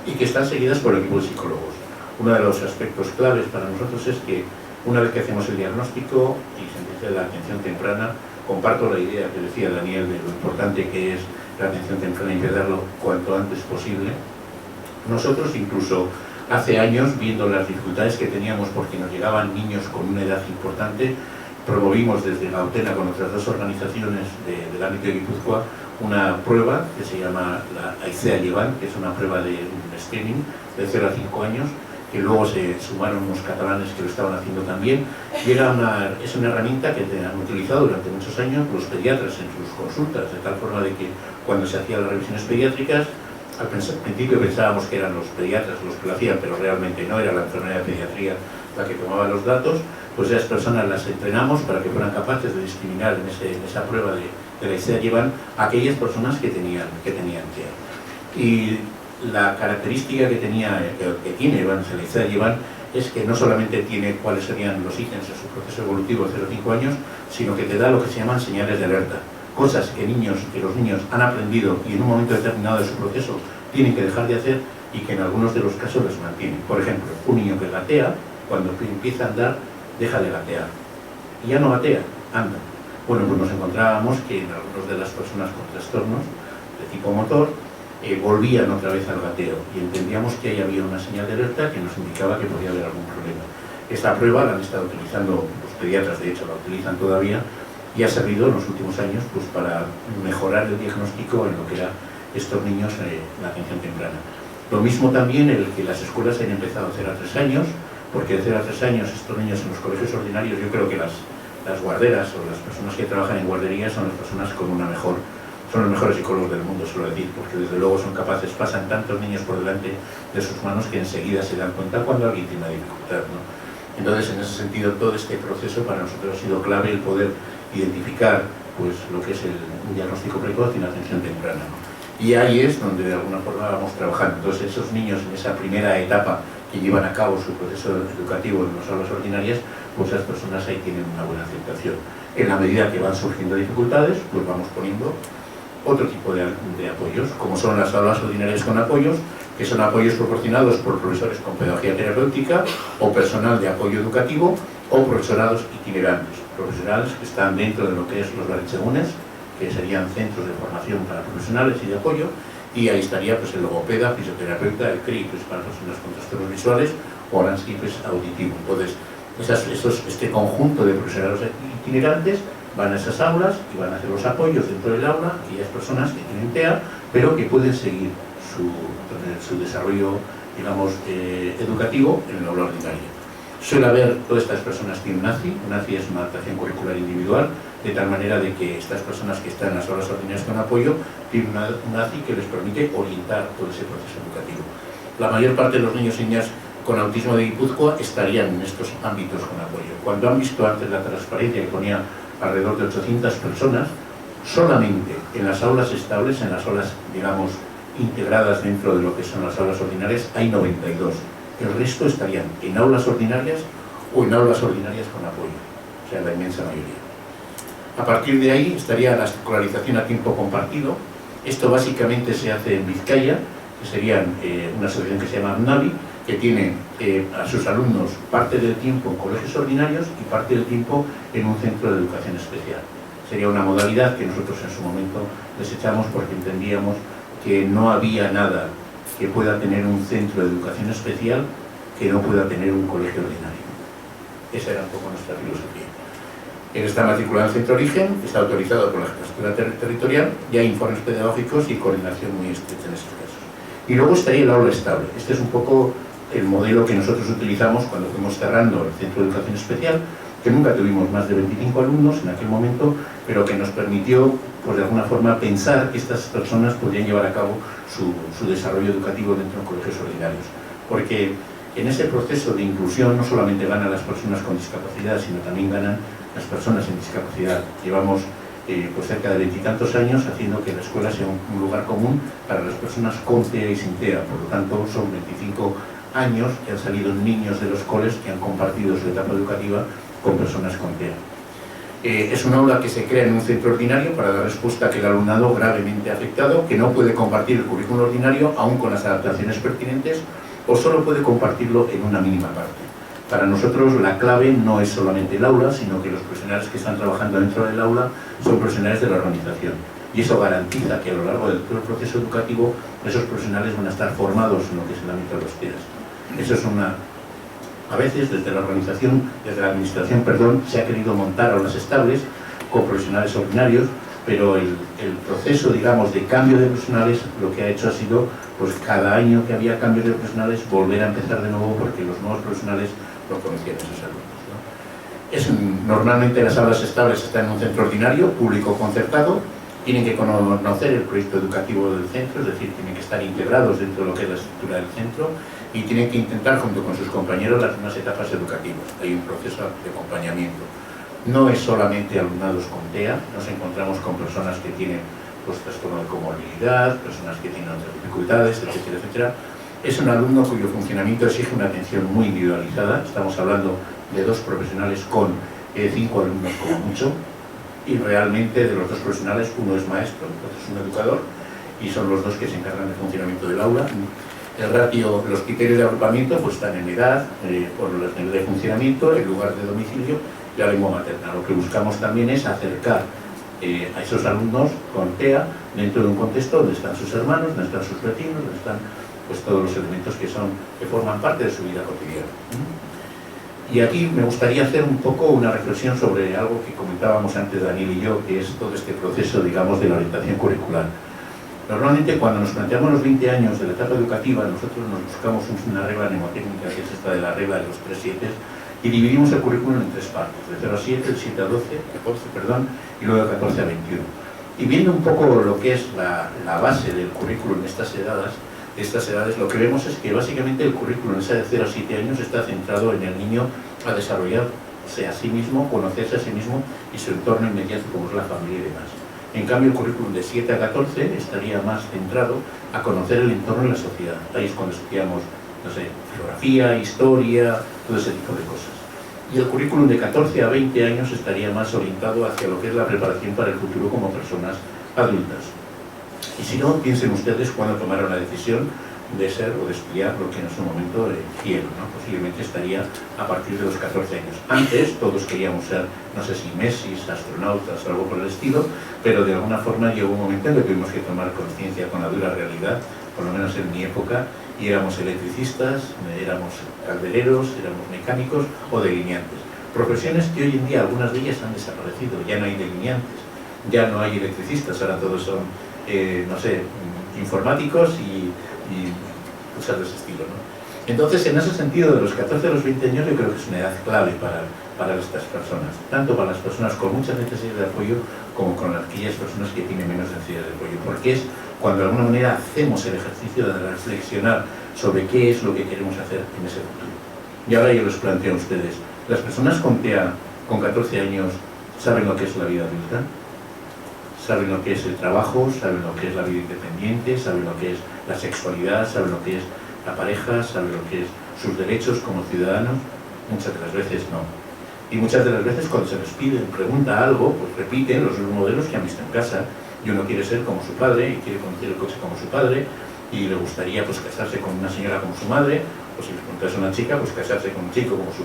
y que están seguidas por el equipo de psicólogos. Uno de los aspectos claves para nosotros es que una vez que hacemos el diagnóstico y se empieza la atención temprana, comparto la idea que decía Daniel de lo importante que es la atención temprana y empezarlo cuanto antes posible. Nosotros incluso hace años, viendo las dificultades que teníamos porque nos llegaban niños con una edad importante, promovimos desde Gautena con otras dos organizaciones del ámbito de Guipúzcoa una prueba que se llama la AICEA Llevan, que es una prueba de screening de 0 a 5 años, que luego se sumaron unos catalanes que lo estaban haciendo también, y es una herramienta que han utilizado durante muchos años los pediatras en sus consultas, de tal forma de que cuando se hacían las revisiones pediátricas, al principio pensábamos que eran los pediatras los que lo hacían, pero realmente no, era la enfermera de pediatría la que tomaba los datos. Pues esas personas las entrenamos para que fueran capaces de discriminar en esa prueba de la ICEA Llevan a aquellas personas que tenían TEA. Y la característica que tiene la ICEA Llevan es que no solamente tiene cuáles serían los ítems de su proceso evolutivo de 0 a 5 años, sino que te da lo que se llaman señales de alerta. Cosas que los niños han aprendido y en un momento determinado de su proceso tienen que dejar de hacer y que en algunos de los casos les mantienen. Por ejemplo, un niño que gatea, cuando empieza a andar, deja de gatear. Y ya no gatea, anda. Bueno, pues nos encontrábamos que en algunas de las personas con trastornos de tipo motor volvían otra vez al gateo y entendíamos que ahí había una señal de alerta que nos indicaba que podía haber algún problema. Esta prueba la han estado utilizando los pediatras, de hecho la utilizan todavía, y ha servido en los últimos años para mejorar el diagnóstico en lo que era estos niños la atención temprana. Lo mismo también el que las escuelas hayan empezado de 0 a 3 años, porque de 0 a 3 años estos niños en los colegios ordinarios, yo creo que las guarderas o las personas que trabajan en guarderías son las personas con son los mejores psicólogos del mundo, suelo decir, porque desde luego son capaces, pasan tantos niños por delante de sus manos que enseguida se dan cuenta cuando alguien tiene una dificultad, ¿no? Entonces, en ese sentido, todo este proceso para nosotros ha sido clave, el poder identificar lo que es un diagnóstico precoz y una atención temprana, ¿no? Y ahí es donde de alguna forma vamos trabajando. Entonces, esos niños en esa primera etapa que llevan a cabo su proceso educativo en las aulas ordinarias, pues esas personas ahí tienen una buena aceptación. En la medida que van surgiendo dificultades, pues vamos poniendo otro tipo de apoyos, como son las aulas ordinarias con apoyos, que son apoyos proporcionados por profesores con pedagogía terapéutica o personal de apoyo educativo o profesorados itinerantes, profesionales que están dentro de lo que es los Baretxegunes, que serían centros de formación para profesionales y de apoyo, y ahí estaría el logopeda, fisioterapeuta, el CRI, para personas con trastornos visuales, o Aransky, auditivo. Entonces, este conjunto de profesionales itinerantes van a esas aulas y van a hacer los apoyos dentro del aula, aquellas personas que tienen TEA, pero que pueden seguir su desarrollo, digamos, educativo en el aula ordinaria. Suele haber, todas estas personas tienen un ACI es una adaptación curricular individual, de tal manera de que estas personas que están en las aulas ordinarias con apoyo tienen un ACI que les permite orientar todo ese proceso educativo. La mayor parte de los niños y niñas con autismo de Guipúzcoa estarían en estos ámbitos con apoyo. Cuando han visto antes la transparencia que ponía alrededor de 800 personas, Solamente en las aulas estables, en las aulas, digamos, integradas dentro de lo que son las aulas ordinarias, hay 92. El resto estarían en aulas ordinarias o en aulas ordinarias con apoyo, o sea, la inmensa mayoría. A partir de ahí estaría la escolarización a tiempo compartido. Esto básicamente se hace en Vizcaya, que sería una asociación que se llama ABNAVI, que tiene a sus alumnos parte del tiempo en colegios ordinarios y parte del tiempo en un centro de educación especial. Sería una modalidad que nosotros en su momento desechamos porque entendíamos que no había nada que pueda tener un centro de educación especial que no pueda tener un colegio ordinario. Esa era un poco nuestra filosofía. Él está matriculado en Centro Origen, está autorizado por la Jefatura Territorial y hay informes pedagógicos y coordinación muy estricta en esos casos. Y luego estaría el aula estable. Este es un poco el modelo que nosotros utilizamos cuando fuimos cerrando el Centro de Educación Especial, que nunca tuvimos más de 25 alumnos en aquel momento, pero que nos permitió, pues de alguna forma, pensar que estas personas podrían llevar a cabo su desarrollo educativo dentro de colegios ordinarios. Porque en ese proceso de inclusión no solamente ganan las personas con discapacidad, sino también ganan las personas en discapacidad. Llevamos pues cerca de 20 y tantos años haciendo que la escuela sea un lugar común para las personas con TEA y sin TEA. Por lo tanto, son 25 años que han salido niños de los coles que han compartido su etapa educativa con personas con TEA. Es un aula que se crea en un centro ordinario para dar respuesta a aquel alumnado gravemente afectado que no puede compartir el currículo ordinario aún con las adaptaciones pertinentes o solo puede compartirlo en una mínima parte. Para nosotros la clave no es solamente el aula, sino que los profesionales que están trabajando dentro del aula son profesionales de la organización. Y eso garantiza que a lo largo del proceso educativo esos profesionales van a estar formados en lo que es el ámbito de los TEA. Eso es a veces desde la organización, desde la administración, perdón, se ha querido montar aulas estables con profesionales ordinarios, pero el proceso, digamos, de cambio de profesionales lo que ha hecho ha sido, pues cada año que había cambios de profesionales, volver a empezar de nuevo porque los nuevos profesionales no conocían a esos alumnos, ¿no? Normalmente las aulas estables están en un centro ordinario, público concertado, tienen que conocer el proyecto educativo del centro, es decir, tienen que estar integrados dentro de lo que es la estructura del centro y tienen que intentar, junto con sus compañeros, las mismas etapas educativas. Hay un proceso de acompañamiento. No es solamente alumnados con TEA, nos encontramos con personas que tienen pues, trastorno de comorbilidad, personas que tienen otras dificultades, etcétera, etcétera. Es un alumno cuyo funcionamiento exige una atención muy individualizada. Estamos hablando de 2 profesionales con 5 alumnos como mucho, y realmente de los 2 profesionales, uno es maestro, otro es un educador, y son los 2 que se encargan del funcionamiento del aula. El ratio, los criterios de agrupamiento pues están en edad, por el nivel de funcionamiento, el lugar de domicilio y la lengua materna. Lo que buscamos también es acercar a esos alumnos con TEA dentro de un contexto donde están sus hermanos, donde están sus vecinos, donde están pues, todos los elementos que forman parte de su vida cotidiana. Y aquí me gustaría hacer un poco una reflexión sobre algo que comentábamos antes Daniel y yo, que es todo este proceso, digamos, de la orientación curricular. Normalmente cuando nos planteamos los 20 años de la etapa educativa, nosotros nos buscamos una regla mnemotécnica, que es esta de la regla de los 3 7, y dividimos el currículum en 3 partes, de 0 a 7, el 7 a 12, 14, perdón, y luego de 14 a 21. Y viendo un poco lo que es la base del currículum de estas edades, lo que vemos es que básicamente el currículum de 0 a 7 años está centrado en el niño a desarrollarse a sí mismo, conocerse a sí mismo y su entorno inmediato, como es la familia y demás. En cambio, el currículum de 7 a 14 estaría más centrado a conocer el entorno y la sociedad. Ahí es cuando estudiamos, no sé, geografía, historia, todo ese tipo de cosas. Y el currículum de 14 a 20 años estaría más orientado hacia lo que es la preparación para el futuro como personas adultas. Y si no, piensen ustedes cuando tomaron la decisión de ser o de estudiar lo que en su momento quiero, ¿no? Posiblemente estaría a partir de los 14 años. Antes todos queríamos ser, no sé si Messi, astronautas o algo por el estilo, pero de alguna forma llegó un momento en que tuvimos que tomar conciencia con la dura realidad, por lo menos en mi época, y éramos electricistas, éramos caldereros, éramos mecánicos o delineantes. Profesiones que hoy en día algunas de ellas han desaparecido, ya no hay delineantes, ya no hay electricistas, ahora todos son, no sé, informáticos y cosas de ese estilo, ¿no? Entonces, en ese sentido, de los 14 a los 20 años, yo creo que es una edad clave para estas personas, tanto para las personas con muchas necesidades de apoyo como con aquellas personas que tienen menos necesidades de apoyo, porque es cuando de alguna manera hacemos el ejercicio de reflexionar sobre qué es lo que queremos hacer en ese futuro. Y ahora yo les planteo a ustedes, ¿las personas con TEA con 14 años saben lo que es la vida adulta? saben lo que es el trabajo, saben lo que es la vida independiente, saben lo que es la sexualidad, saben lo que es la pareja, saben lo que es sus derechos como ciudadanos. Muchas de las veces no. Y muchas de las veces cuando se les pide, pregunta algo, pues repiten los mismos modelos que han visto en casa. Y uno quiere ser como su padre y quiere conducir el coche como su padre y le gustaría pues casarse con una señora como su madre, o si les preguntas a una chica, pues casarse con un chico como su...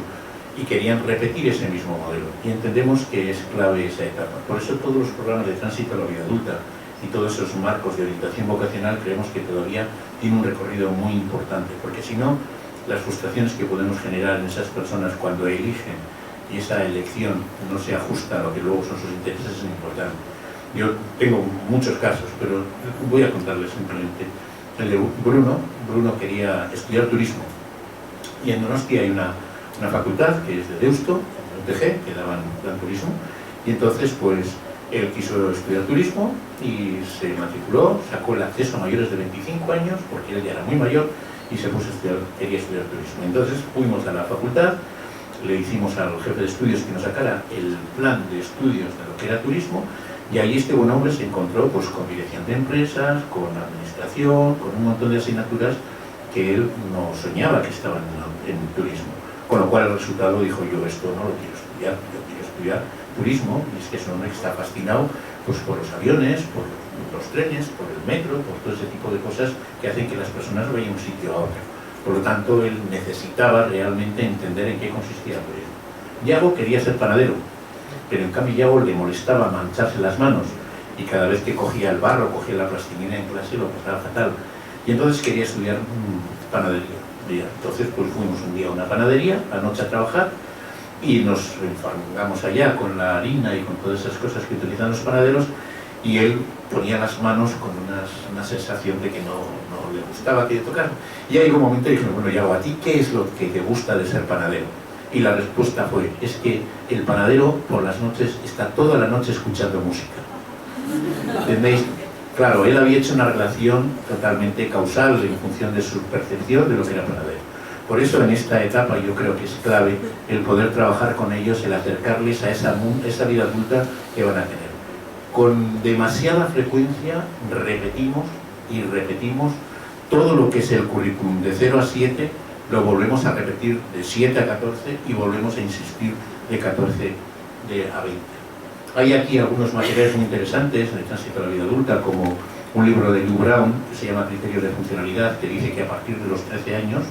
Y querían repetir ese mismo modelo. Y entendemos que es clave esa etapa. Por eso todos los programas de tránsito a la vida adulta y todos esos marcos de orientación vocacional creemos que todavía tienen un recorrido muy importante, porque si no, las frustraciones que podemos generar en esas personas cuando eligen y esa elección no se ajusta a lo que luego son sus intereses es importante. Yo tengo muchos casos, pero voy a contarles simplemente. El de Bruno quería estudiar turismo y en Donosti hay una facultad que es de Deusto, UTG, que dan turismo, y entonces pues él quiso estudiar turismo y se matriculó, sacó el acceso a mayores de 25 años, porque él ya era muy mayor, y se puso a estudiar, quería estudiar turismo. Entonces fuimos a la facultad, le hicimos al jefe de estudios que nos sacara el plan de estudios de lo que era turismo, y ahí este buen hombre se encontró pues con dirección de empresas, con administración, con un montón de asignaturas que él no soñaba que estaban en turismo. Con lo cual el resultado dijo, yo esto no lo quiero estudiar, yo quiero estudiar turismo, y es que es un hombre que está fascinado pues, por los aviones, por los trenes, por el metro, por todo ese tipo de cosas que hacen que las personas vayan de un sitio a otro. Por lo tanto, él necesitaba realmente entender en qué consistía el turismo. Yago quería ser panadero, pero en cambio Yago le molestaba mancharse las manos, y cada vez que cogía el barro, cogía la plastilina en clase, lo pasaba fatal. Y entonces quería estudiar panadería. Entonces pues fuimos un día a una panadería, la noche a trabajar, y nos enfangamos allá con la harina y con todas esas cosas que utilizan los panaderos, y él ponía las manos con una sensación de que no le gustaba que tocar. Y ahí un momento dije, bueno, Yago, ¿a ti qué es lo que te gusta de ser panadero? Y la respuesta fue, es que el panadero por las noches está toda la noche escuchando música. ¿Entendéis? Claro, él había hecho una relación totalmente causal en función de su percepción de lo que era panadero. Por eso en esta etapa yo creo que es clave el poder trabajar con ellos, el acercarles a esa vida adulta que van a tener. Con demasiada frecuencia repetimos y repetimos todo lo que es el currículum de 0 a 7, lo volvemos a repetir de 7 a 14 y volvemos a insistir de 14 a 20. Hay aquí algunos materiales muy interesantes en el tránsito a la vida adulta, como un libro de Lew Brown que se llama Criterios de Funcionalidad, que dice que a partir de los 13 años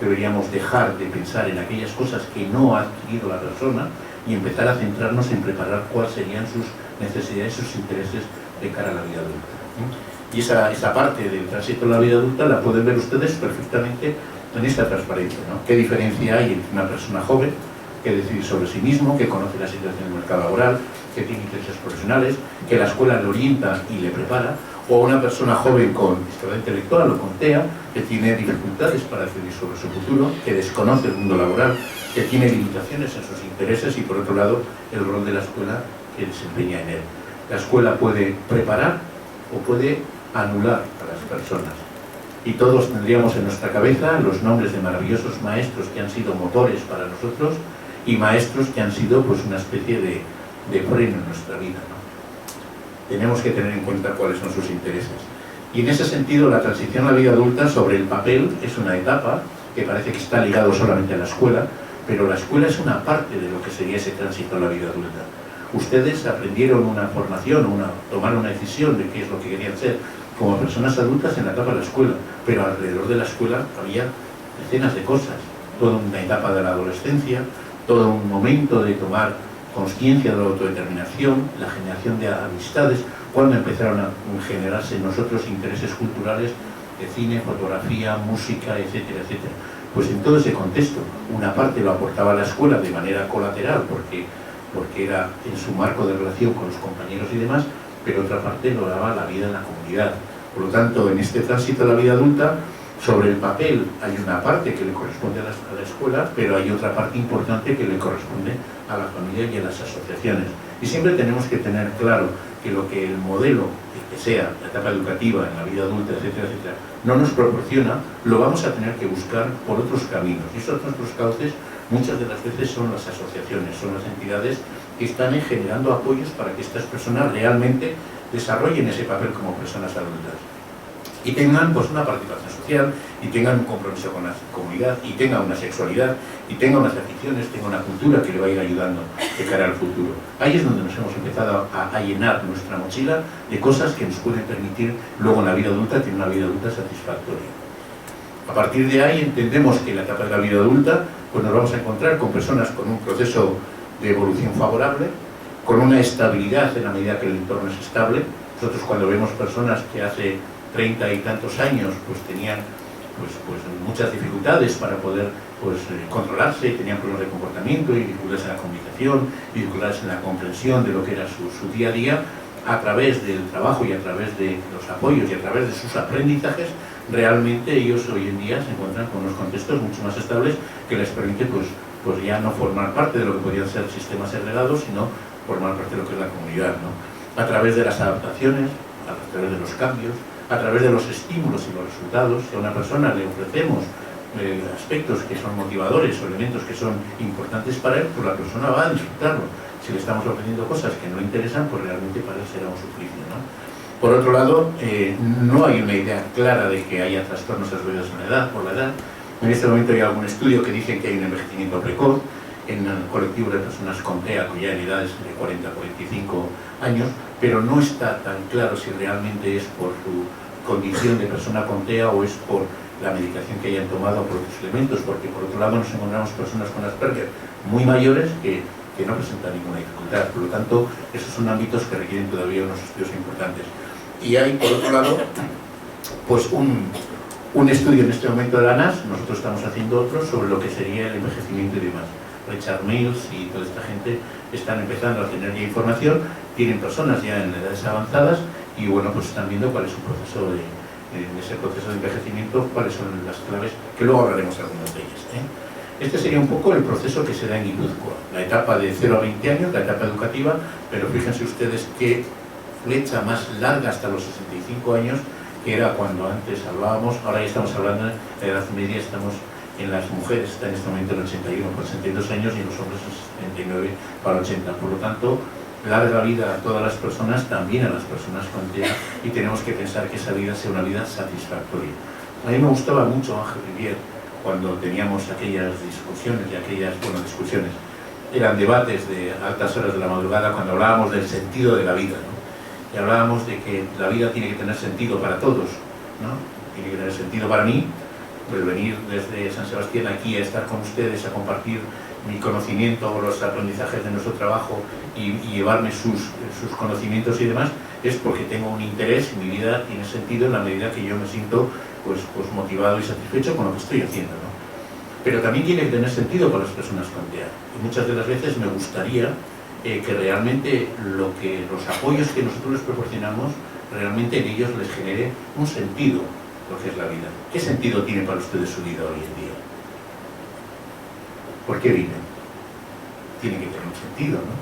deberíamos dejar de pensar en aquellas cosas que no ha adquirido la persona y empezar a centrarnos en preparar cuáles serían sus necesidades, sus intereses de cara a la vida adulta. Y esa parte del tránsito a la vida adulta la pueden ver ustedes perfectamente en esta transparencia, ¿no? ¿Qué diferencia hay entre una persona joven que decide sobre sí mismo, que conoce la situación del mercado laboral, que tiene intereses profesionales, que la escuela le orienta y le prepara, o una persona joven con discapacidad intelectual o con TEA, que tiene dificultades para decidir sobre su futuro, que desconoce el mundo laboral, que tiene limitaciones en sus intereses y, por otro lado, el rol de la escuela que desempeña en él. La escuela puede preparar o puede anular a las personas. Y todos tendríamos en nuestra cabeza los nombres de maravillosos maestros que han sido motores para nosotros y maestros que han sido pues una especie de freno en nuestra vida, ¿no? Tenemos que tener en cuenta cuáles son sus intereses. Y en ese sentido la transición a la vida adulta sobre el papel es una etapa que parece que está ligado solamente a la escuela, pero la escuela es una parte de lo que sería ese tránsito a la vida adulta. Ustedes aprendieron una formación, tomaron una decisión de qué es lo que querían ser como personas adultas en la etapa de la escuela, pero alrededor de la escuela había decenas de cosas, toda una etapa de la adolescencia, todo un momento de tomar conciencia de la autodeterminación, la generación de amistades, cuando empezaron a generarse en nosotros intereses culturales de cine, fotografía, música, etcétera, etcétera. Pues en todo ese contexto, una parte lo aportaba la escuela de manera colateral, porque era en su marco de relación con los compañeros y demás, pero otra parte lo daba la vida en la comunidad. Por lo tanto, en este tránsito a la vida adulta, sobre el papel hay una parte que le corresponde a la escuela, pero hay otra parte importante que le corresponde a la familia y a las asociaciones. Y siempre tenemos que tener claro que lo que el modelo, que sea la etapa educativa, en la vida adulta, etcétera, etcétera, no nos proporciona, lo vamos a tener que buscar por otros caminos. Y esos otros cauces muchas de las veces son las asociaciones, son las entidades que están generando apoyos para que estas personas realmente desarrollen ese papel como personas adultas y tengan pues una participación social y tengan un compromiso con la comunidad y tengan una sexualidad y tengan unas aficiones, tengan una cultura que le va a ir ayudando de cara al futuro. Ahí es donde nos hemos empezado a llenar nuestra mochila de cosas que nos pueden permitir luego en la vida adulta tener una vida adulta satisfactoria. A partir de ahí entendemos que en la etapa de la vida adulta pues nos vamos a encontrar con personas con un proceso de evolución favorable, con una estabilidad en la medida que el entorno es estable. Nosotros cuando vemos personas que hace 30 y tantos años pues tenían pues muchas dificultades para poder controlarse, tenían problemas de comportamiento y dificultades en la comunicación, dificultades en la comprensión de lo que era su día a día, a través del trabajo y a través de los apoyos y a través de sus aprendizajes, realmente ellos hoy en día se encuentran con unos contextos mucho más estables que les permite pues ya no formar parte de lo que podrían ser sistemas segregados, sino formar parte de lo que es la comunidad, ¿no? A través de las adaptaciones, a través de los cambios, a través de los estímulos y los resultados. Si a una persona le ofrecemos aspectos que son motivadores o elementos que son importantes para él, pues la persona va a disfrutarlo. Si le estamos ofreciendo cosas que no le interesan, pues realmente para él será un suplicio, ¿no? Por otro lado, no hay una idea clara de que haya trastornos asociados por la edad. En este momento hay algún estudio que dice que hay un envejecimiento precoz en el colectivo de personas con TEA, cuya edad es de 40 a 45 años, pero no está tan claro si realmente es por su condición de persona con TEA o es por la medicación que hayan tomado o por otros elementos, porque por otro lado nos encontramos personas con Asperger muy mayores que no presentan ninguna dificultad. Por lo tanto, esos son ámbitos que requieren todavía unos estudios importantes. Y hay, por otro lado, pues un estudio en este momento de la NAS, nosotros estamos haciendo otro sobre lo que sería el envejecimiento y demás. Richard Mills y toda esta gente están empezando a tener ya información, tienen personas ya en edades avanzadas y bueno, pues están viendo cuál es su proceso en ese proceso de envejecimiento, cuáles son las claves, que luego hablaremos de algunas de ellas, ¿eh? Este sería un poco el proceso que se da en Guipúzcoa, la etapa de 0 a 20 años, la etapa educativa, pero fíjense ustedes qué flecha más larga hasta los 65 años, que era cuando antes hablábamos, ahora ya estamos hablando de la edad media, estamos en las mujeres, está en este momento en 81 por 62 años y en los hombres en 79 para 80, por lo tanto, larga vida a todas las personas, también a las personas con TEA, y tenemos que pensar que esa vida sea una vida satisfactoria. A mí me gustaba mucho Ángel Rivière cuando teníamos aquellas discusiones y aquellas, discusiones, eran debates de altas horas de la madrugada cuando hablábamos del sentido de la vida, ¿no? Y hablábamos de que la vida tiene que tener sentido para todos, ¿no? Tiene que tener sentido para mí, pues venir desde San Sebastián aquí a estar con ustedes, a compartir mi conocimiento o los aprendizajes de nuestro trabajo y llevarme sus conocimientos y demás, es porque tengo un interés y mi vida tiene sentido en la medida que yo me siento pues motivado y satisfecho con lo que estoy haciendo, ¿no? Pero también tiene que tener sentido para las personas con TEA. Y muchas de las veces me gustaría que realmente los apoyos que nosotros les proporcionamos, realmente en ellos les genere un sentido lo que es la vida. ¿Qué sentido tiene para ustedes su vida hoy en día? ¿Por qué viven? Tiene que tener un sentido, ¿no?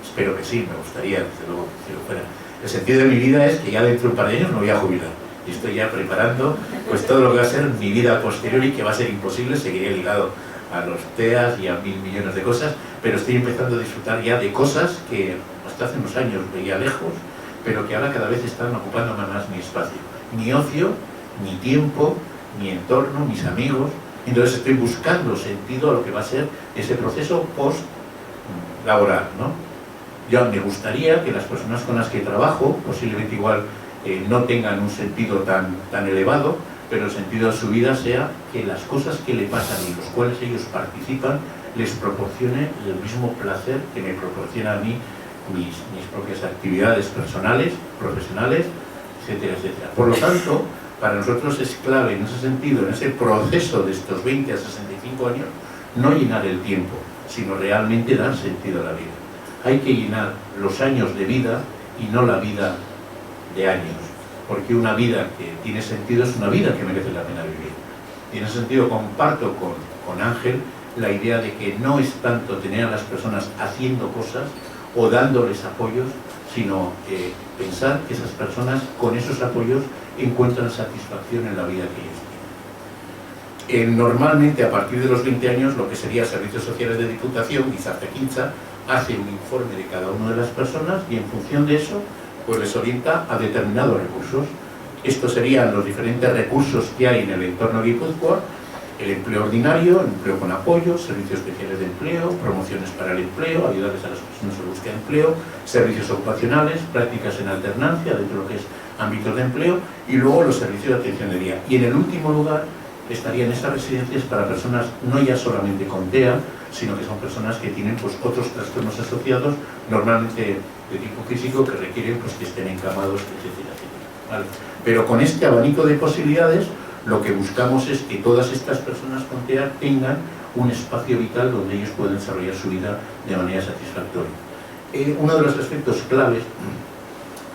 Espero que sí, me gustaría, desde luego, que lo fuera. El sentido de mi vida es que ya dentro de un par de años me voy a jubilar. Y estoy ya preparando pues todo lo que va a ser mi vida posterior y que va a ser imposible, seguiré ligado a los TEAs y a 1000 millones de cosas, pero estoy empezando a disfrutar ya de cosas que hasta hace unos años veía lejos, pero que ahora cada vez están ocupando más mi espacio. Mi ocio, mi tiempo, mi entorno, mis amigos. Entonces estoy buscando sentido a lo que va a ser ese proceso post-laboral, ¿no? Ya me gustaría que las personas con las que trabajo, posiblemente igual no tengan un sentido tan elevado, pero el sentido de su vida sea que las cosas que le pasan y los cuales ellos participan les proporcione el mismo placer que me proporciona a mí mis propias actividades personales, profesionales, etcétera, etcétera. Por lo tanto, para nosotros es clave en ese sentido, en ese proceso de estos 20 a 65 años, no llenar el tiempo, sino realmente dar sentido a la vida. Hay que llenar los años de vida y no la vida de años, porque una vida que tiene sentido es una vida que merece la pena vivir. Y en ese sentido comparto con Ángel la idea de que no es tanto tener a las personas haciendo cosas o dándoles apoyos, sino pensar que esas personas con esos apoyos encuentran satisfacción en la vida que ellos tienen. Normalmente a partir de los 20 años lo que sería Servicios Sociales de Diputación, Izartequintza, hace un informe de cada una de las personas y en función de eso pues les orienta a determinados recursos. Estos serían los diferentes recursos que hay en el entorno de Guipúzcoa: el empleo ordinario, el empleo con apoyo, servicios especiales de empleo, promociones para el empleo, ayudarles a las personas en búsqueda de empleo, servicios ocupacionales, prácticas en alternancia dentro de lo que es ámbitos de empleo, y luego los servicios de atención de día. Y en el último lugar estarían esas residencias para personas no ya solamente con TEA, sino que son personas que tienen pues otros trastornos asociados, normalmente de tipo físico, que requieren pues que estén encamados, etcétera, etcétera, ¿vale? Pero con este abanico de posibilidades, lo que buscamos es que todas estas personas con TEA tengan un espacio vital donde ellos puedan desarrollar su vida de manera satisfactoria. Uno de los aspectos claves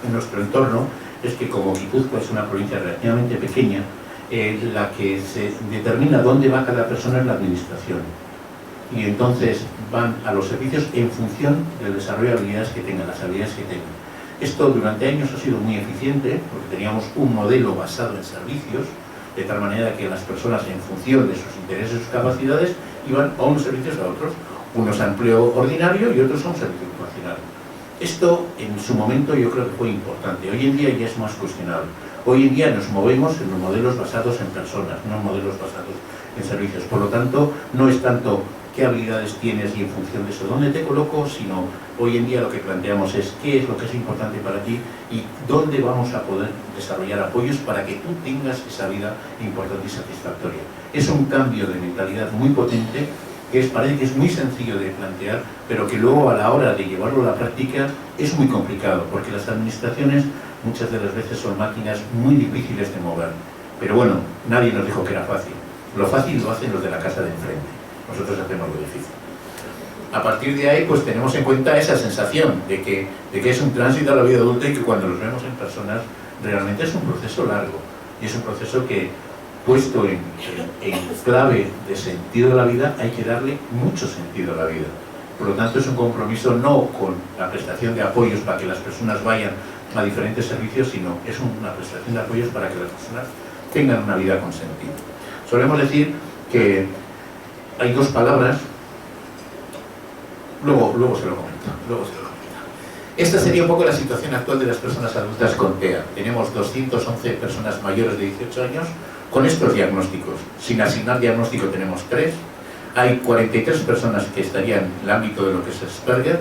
en nuestro entorno es que, como Guipúzcoa es una provincia relativamente pequeña, la que se determina dónde va cada persona es la administración, y entonces van a los servicios en función del desarrollo de habilidades que tengan, las habilidades que tengan. Esto durante años ha sido muy eficiente porque teníamos un modelo basado en servicios, de tal manera que las personas, en función de sus intereses y sus capacidades, iban a unos servicios a otros, unos a empleo ordinario y otros a un servicio ocupacional. Esto en su momento yo creo que fue importante. Hoy en día ya es más cuestionable. Hoy en día nos movemos en los modelos basados en personas, no en modelos basados en servicios. Por lo tanto, no es tanto qué habilidades tienes y en función de eso dónde te coloco, sino hoy en día lo que planteamos es qué es lo que es importante para ti y dónde vamos a poder desarrollar apoyos para que tú tengas esa vida importante y satisfactoria. Es un cambio de mentalidad muy potente que parece que es muy sencillo de plantear, pero que luego a la hora de llevarlo a la práctica es muy complicado, porque las administraciones muchas de las veces son máquinas muy difíciles de mover. Pero bueno, nadie nos dijo que era fácil. Lo fácil lo hacen los de la casa de enfrente. Nosotros hacemos lo difícil. A partir de ahí, pues tenemos en cuenta esa sensación de que es un tránsito a la vida adulta y que cuando los vemos en personas realmente es un proceso largo. Y es un proceso que, puesto en clave de sentido de la vida, hay que darle mucho sentido a la vida. Por lo tanto, es un compromiso no con la prestación de apoyos para que las personas vayan a diferentes servicios, sino es una prestación de apoyos para que las personas tengan una vida con sentido. Solemos decir que hay dos palabras, luego se lo comento. Esta sería un poco la situación actual de las personas adultas con TEA. Tenemos 211 personas mayores de 18 años con estos diagnósticos. Sin asignar diagnóstico tenemos 3. Hay 43 personas que estarían en el ámbito de lo que es Asperger.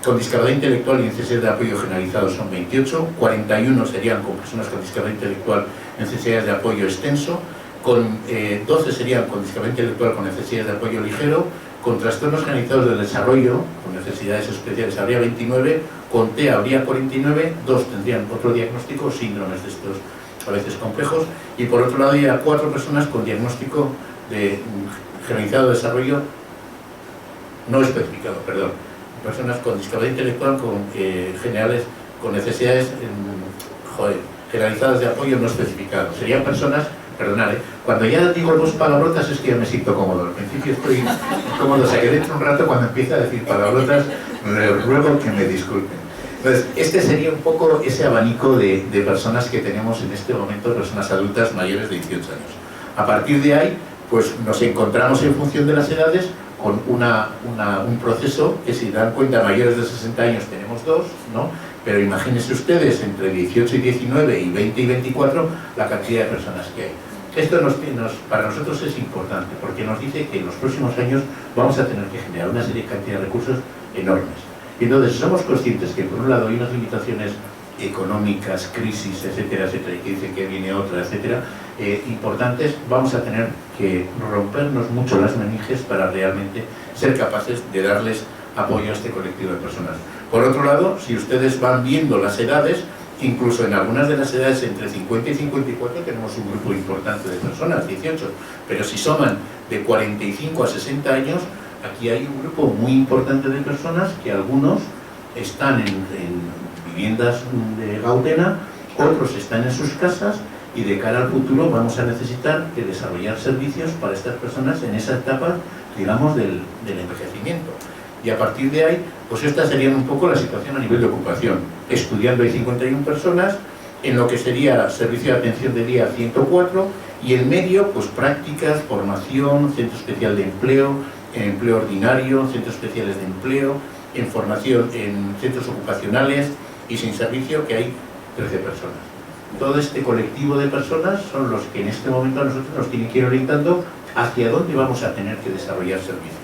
Con discapacidad intelectual y necesidades de apoyo generalizado son 28. 41 serían con personas con discapacidad intelectual y necesidades de apoyo extenso. 12 serían con discapacidad intelectual con necesidades de apoyo ligero. Con trastornos generalizados del desarrollo, con necesidades especiales, habría 29. Con TEA habría 49. 2 tendrían otro diagnóstico, síndromes de estos a veces complejos. Y por otro lado, habría 4 personas con diagnóstico de generalizado de desarrollo no especificado, perdón. Personas con discapacidad intelectual con necesidades generalizadas de apoyo no especificado. Serían personas, perdonad, cuando ya digo 2 palabrotas es que ya me siento cómodo. Al principio estoy cómodo, o sea que dentro de un rato cuando empiece a decir palabrotas, les ruego que me disculpen. Entonces, este sería un poco ese abanico de personas que tenemos en este momento, personas adultas mayores de 18 años. A partir de ahí, pues nos encontramos en función de las edades con un proceso que, si dan cuenta, mayores de 60 años tenemos 2, ¿no? Pero imagínense ustedes, entre 18 y 19 y 20 y 24, la cantidad de personas que hay. Esto para nosotros es importante, porque nos dice que en los próximos años vamos a tener que generar una serie de cantidad de recursos enormes. Y entonces, si somos conscientes que por un lado hay unas limitaciones económicas, crisis, etcétera, etcétera, y que dice que viene otra, etcétera, importantes, vamos a tener que rompernos mucho las meninges para realmente ser capaces de darles apoyo a este colectivo de personas. Por otro lado, si ustedes van viendo las edades, incluso en algunas de las edades entre 50 y 54 tenemos un grupo importante de personas, 18, pero si suman de 45 a 60 años, aquí hay un grupo muy importante de personas que algunos están en viviendas de Gaudena, otros están en sus casas, y de cara al futuro vamos a necesitar desarrollar servicios para estas personas en esa etapa, digamos, del envejecimiento. Y a partir de ahí, pues esta sería un poco la situación a nivel de ocupación. Estudiando hay 51 personas, en lo que sería servicio de atención de día 104, y en medio, pues prácticas, formación, centro especial de empleo, empleo ordinario, centros especiales de empleo, en formación en centros ocupacionales, y sin servicio que hay 13 personas. Todo este colectivo de personas son los que en este momento a nosotros nos tienen que ir orientando hacia dónde vamos a tener que desarrollar servicios.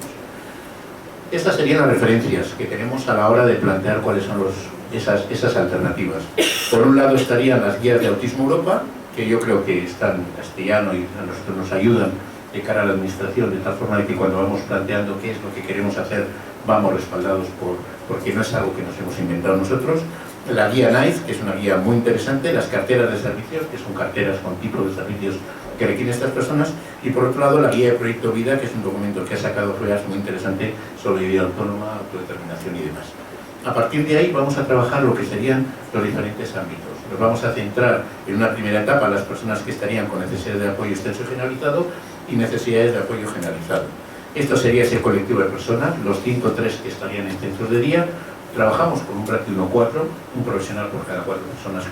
Estas serían las referencias que tenemos a la hora de plantear cuáles son esas alternativas. Por un lado estarían las guías de Autismo Europa, que yo creo que están en castellano y a nosotros nos ayudan de cara a la administración, de tal forma de que cuando vamos planteando qué es lo que queremos hacer, vamos respaldados porque no es algo que nos hemos inventado nosotros. La guía NICE, que es una guía muy interesante, las carteras de servicios, que son carteras con tipos de servicios que requieren estas personas, y por otro lado la guía de Proyecto Vida, que es un documento que ha sacado FEAS muy interesante sobre vida autónoma, autodeterminación y demás. A partir de ahí vamos a trabajar lo que serían los diferentes ámbitos. Nos vamos a centrar en una primera etapa las personas que estarían con necesidades de apoyo extenso y generalizado y necesidades de apoyo generalizado. Esto sería ese colectivo de personas, los 103 que estarían en centros de día. Trabajamos con un ratio 1-4, un profesional por cada 4 personas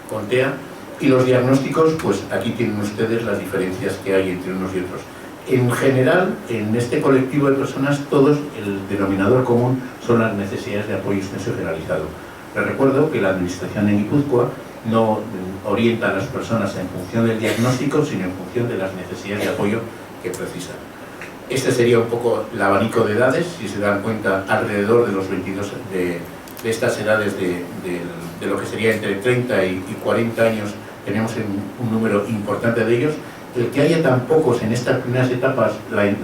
con TEA. Y los diagnósticos, pues aquí tienen ustedes las diferencias que hay entre unos y otros. En general, en este colectivo de personas, todos, el denominador común son las necesidades de apoyo extenso y generalizado. Les recuerdo que la administración en Guipúzcoa no orienta a las personas en función del diagnóstico, sino en función de las necesidades de apoyo que precisan. Este sería un poco el abanico de edades, si se dan cuenta, alrededor de los 22 de estas edades de lo que sería entre 30 y 40 años, tenemos un número importante de ellos. El que haya tan pocos en estas primeras etapas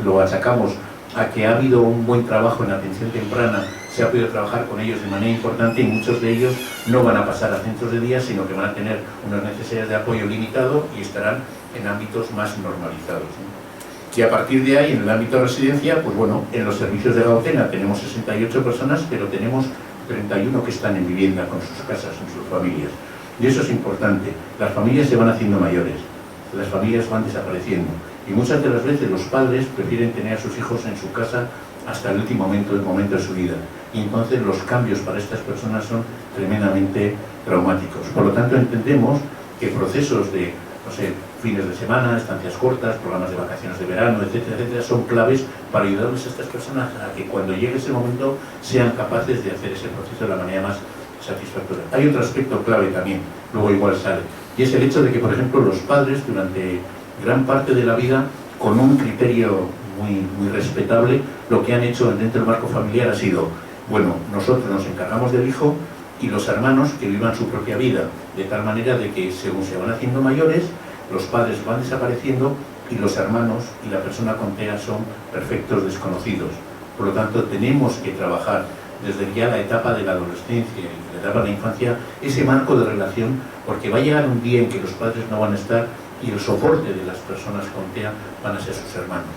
lo achacamos a que ha habido un buen trabajo en atención temprana, se ha podido trabajar con ellos de manera importante y muchos de ellos no van a pasar a centros de día, sino que van a tener unas necesidades de apoyo limitado y estarán en ámbitos más normalizados, ¿no? Y a partir de ahí, en el ámbito de residencia, pues bueno, en los servicios de Gautena tenemos 68 personas, pero tenemos 31 que están en vivienda con sus casas, con sus familias. Y eso es importante. Las familias se van haciendo mayores, las familias van desapareciendo. Y muchas de las veces los padres prefieren tener a sus hijos en su casa hasta el último momento de su vida. Y entonces los cambios para estas personas son tremendamente traumáticos. Por lo tanto, entendemos que procesos de, no sé, fines de semana, estancias cortas, programas de vacaciones de verano, etcétera, etcétera, son claves para ayudarles a estas personas a que cuando llegue ese momento sean capaces de hacer ese proceso de la manera más satisfactoria. Hay otro aspecto clave también, luego igual sale, y es el hecho de que, por ejemplo, los padres durante gran parte de la vida, con un criterio muy respetable, lo que han hecho dentro del marco familiar ha sido, bueno, nosotros nos encargamos del hijo y los hermanos que vivan su propia vida, de tal manera de que según se van haciendo mayores, los padres van desapareciendo y los hermanos y la persona con TEA son perfectos desconocidos. Por lo tanto, tenemos que trabajar desde ya la etapa de la adolescencia y la etapa de la infancia ese marco de relación, porque va a llegar un día en que los padres no van a estar y el soporte de las personas con TEA van a ser sus hermanos.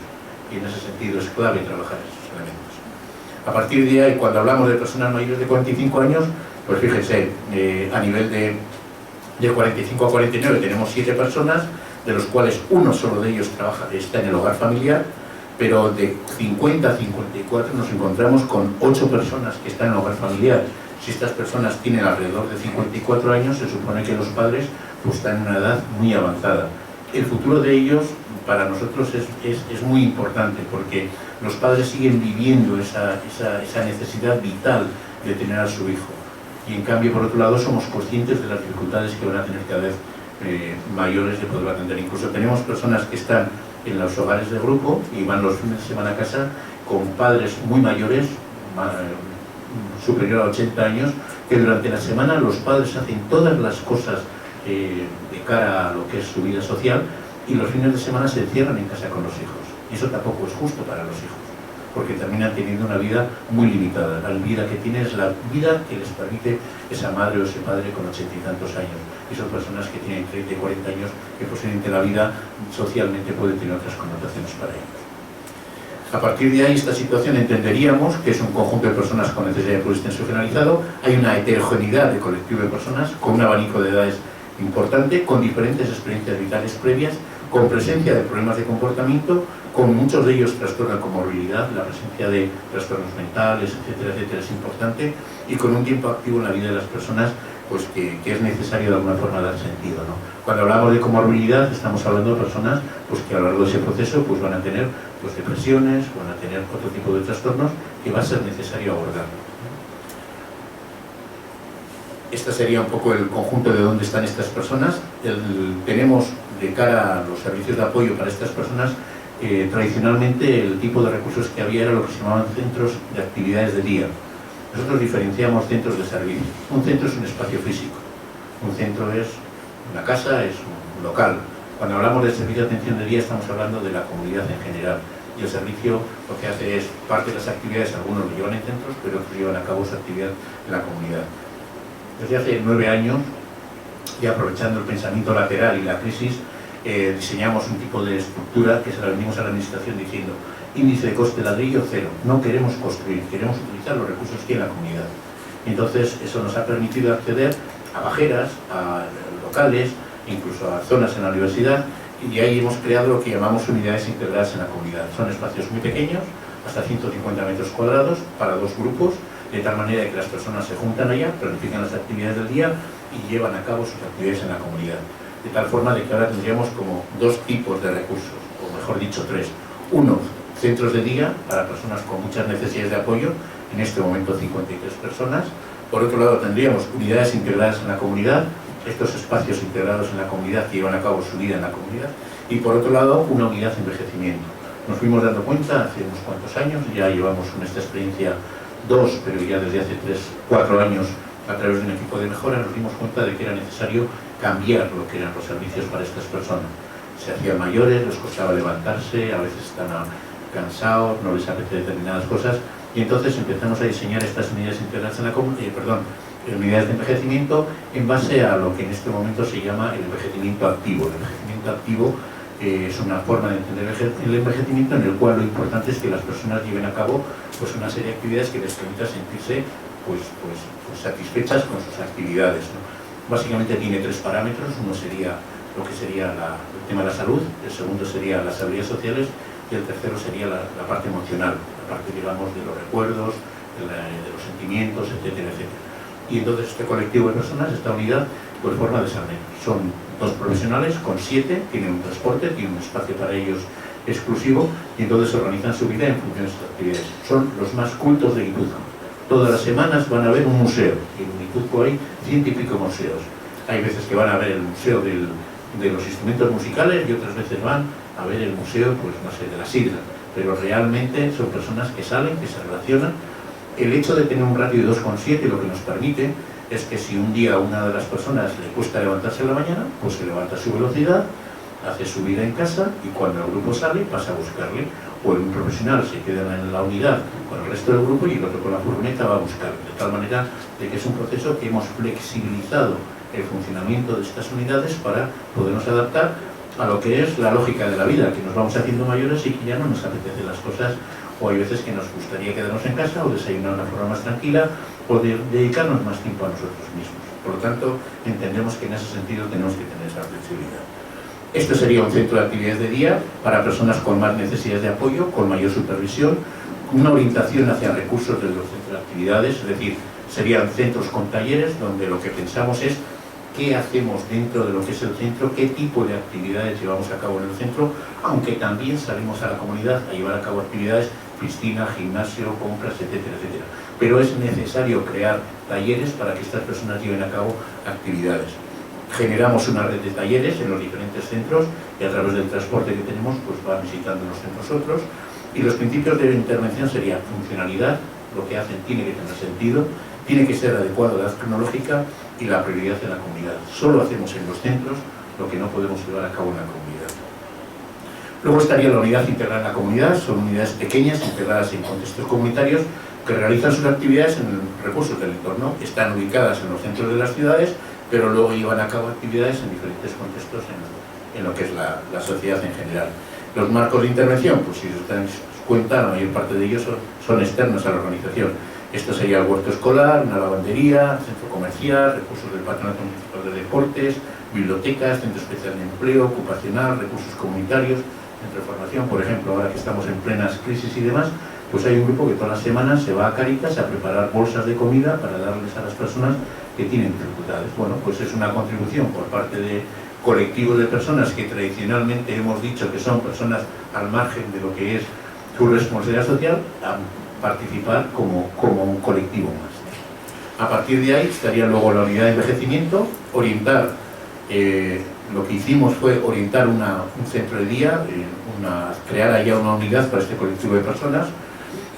Y en ese sentido es clave trabajar esos elementos. A partir de ahí, cuando hablamos de personas mayores de 45 años, pues fíjense, a nivel de 45 a 49 tenemos 7 personas, de los cuales uno solo de ellos está en el hogar familiar, pero de 50 a 54 nos encontramos con 8 personas que están en el hogar familiar. Si estas personas tienen alrededor de 54 años, se supone que los padres pues, están en una edad muy avanzada. El futuro de ellos para nosotros es muy importante, porque los padres siguen viviendo esa necesidad vital de tener a su hijo. Y en cambio, por otro lado, somos conscientes de las dificultades que van a tener cada vez mayores de poder atender. Incluso tenemos personas que están en los hogares de grupo y van los fines de semana a casa con padres muy mayores, superior a 80 años, que durante la semana los padres hacen todas las cosas de cara a lo que es su vida social y los fines de semana se encierran en casa con los hijos. Y eso tampoco es justo para los hijos, porque terminan teniendo una vida muy limitada. La vida que tienen es la vida que les permite esa madre o ese padre con 80 y tantos años. Y son personas que tienen 30 y 40 años, que posiblemente la vida socialmente puede tener otras connotaciones para ellos. A partir de ahí, esta situación entenderíamos que es un conjunto de personas con necesidad de apoyo extenso generalizado. Hay una heterogeneidad de colectivo de personas, con un abanico de edades importante, con diferentes experiencias vitales previas, con presencia de problemas de comportamiento, con muchos de ellos trastornos de comorbilidad, la presencia de trastornos mentales, etcétera, etcétera, es importante, y con un tiempo activo en la vida de las personas, pues que es necesario de alguna forma dar sentido, ¿no? Cuando hablamos de comorbilidad, estamos hablando de personas pues, que a lo largo de ese proceso pues, van a tener pues, depresiones, van a tener otro tipo de trastornos que va a ser necesario abordar. Este sería un poco el conjunto de dónde están estas personas. Tenemos de cara a los servicios de apoyo para estas personas, tradicionalmente el tipo de recursos que había era lo que se llamaban centros de actividades de día. Nosotros diferenciamos centros de servicio. Un centro es un espacio físico, un centro es una casa, es un local. Cuando hablamos del servicio de atención de día estamos hablando de la comunidad en general. Y el servicio lo que hace es parte de las actividades, algunos lo llevan en centros, pero otros llevan a cabo su actividad en la comunidad. Desde hace 9 años, y aprovechando el pensamiento lateral y la crisis, diseñamos un tipo de estructura que se la vendimos a la administración diciendo: índice de coste ladrillo cero, no queremos construir, queremos utilizar los recursos que hay en la comunidad. Y entonces eso nos ha permitido acceder a bajeras, a locales, incluso a zonas en la universidad, y ahí hemos creado lo que llamamos unidades integradas en la comunidad. Son espacios muy pequeños, hasta 150 metros cuadrados, para 2 grupos, de tal manera que las personas se juntan allá, planifican las actividades del día y llevan a cabo sus actividades en la comunidad. De tal forma de que ahora tendríamos como 2 tipos de recursos, o mejor dicho 3. Uno, centros de día para personas con muchas necesidades de apoyo, en este momento 53 personas. Por otro lado tendríamos unidades integradas en la comunidad, estos espacios integrados en la comunidad que llevan a cabo su vida en la comunidad. Y por otro lado, una unidad de envejecimiento. Nos fuimos dando cuenta hace unos cuantos años, ya llevamos en esta experiencia 2, pero ya desde hace 3-4 años a través de un equipo de mejora nos dimos cuenta de que era necesario cambiar lo que eran los servicios para estas personas. Se hacían mayores, les costaba levantarse, a veces están cansados, no les apetece determinadas cosas, y entonces empezamos a diseñar estas unidades integradas en la unidades de envejecimiento en base a lo que en este momento se llama el envejecimiento activo. El envejecimiento activo es una forma de entender el envejecimiento en el cual lo importante es que las personas lleven a cabo pues, una serie de actividades que les permita sentirse pues, satisfechas con sus actividades, ¿no? Básicamente tiene 3 parámetros. Uno sería lo que sería el tema de la salud, el segundo sería las habilidades sociales y el tercero sería la parte emocional, la parte, digamos, de los recuerdos, de los sentimientos, etcétera, etcétera. Y entonces este colectivo de personas, esta unidad, pues forma desarrollo. Son 2 profesionales con 7, tienen un transporte, tienen un espacio para ellos exclusivo y entonces organizan su vida en función de sus actividades. Son los más cultos de Guipúzcoa. Todas las semanas van a ver un museo, y en Guipúzcoa hay 100 y pico museos. Hay veces que van a ver el museo de los instrumentos musicales y otras veces van a ver el museo, pues no sé, de la sidra. Pero realmente son personas que salen, que se relacionan. El hecho de tener un ratio de 2,7 lo que nos permite es que si un día a una de las personas le cuesta levantarse en la mañana, pues se levanta a su velocidad, hace su vida en casa y cuando el grupo sale pasa a buscarle. O un profesional se queda en la unidad con el resto del grupo y el otro con la furgoneta va a buscarle. De tal manera de que es un proceso que hemos flexibilizado el funcionamiento de estas unidades para podernos adaptar a lo que es la lógica de la vida, que nos vamos haciendo mayores y que ya no nos apetecen las cosas, o hay veces que nos gustaría quedarnos en casa o desayunar de una forma más tranquila o dedicarnos más tiempo a nosotros mismos. Por lo tanto, entendemos que en ese sentido tenemos que tener esa flexibilidad. Esto sería un centro de actividades de día para personas con más necesidades de apoyo, con mayor supervisión, una orientación hacia recursos de los centros de actividades, es decir, serían centros con talleres donde lo que pensamos es qué hacemos dentro de lo que es el centro, qué tipo de actividades llevamos a cabo en el centro, aunque también salimos a la comunidad a llevar a cabo actividades, piscina, gimnasio, compras, etcétera, etcétera. Pero es necesario crear talleres para que estas personas lleven a cabo actividades. Generamos una red de talleres en los diferentes centros y a través del transporte que tenemos pues van visitando unos centros otros. Y los principios de intervención serían funcionalidad, lo que hacen tiene que tener sentido, tiene que ser adecuado a la edad cronológica y la prioridad de la comunidad. Solo hacemos en los centros lo que no podemos llevar a cabo en la comunidad. Luego estaría la unidad integrada en la comunidad, son unidades pequeñas integradas en contextos comunitarios que realizan sus actividades en recursos del entorno, están ubicadas en los centros de las ciudades, pero luego llevan a cabo actividades en diferentes contextos en lo que es la sociedad en general. Los marcos de intervención, pues si se dan cuenta, la mayor parte de ellos son externos a la organización. Esto sería el huerto escolar, una lavandería, centro comercial, recursos del Patronato Municipal de Deportes, bibliotecas, centro especial de empleo, ocupacional, recursos comunitarios, centro de formación. Por ejemplo, ahora que estamos en plenas crisis y demás, pues hay un grupo que todas las semanas se va a Cáritas a preparar bolsas de comida para darles a las personas que tienen dificultades. Bueno, pues es una contribución por parte de colectivos de personas que tradicionalmente hemos dicho que son personas al margen de lo que es su responsabilidad social, a participar como un colectivo más. A partir de ahí estaría luego la unidad de envejecimiento, orientar, lo que hicimos fue orientar un centro de día, crear allá una unidad para este colectivo de personas.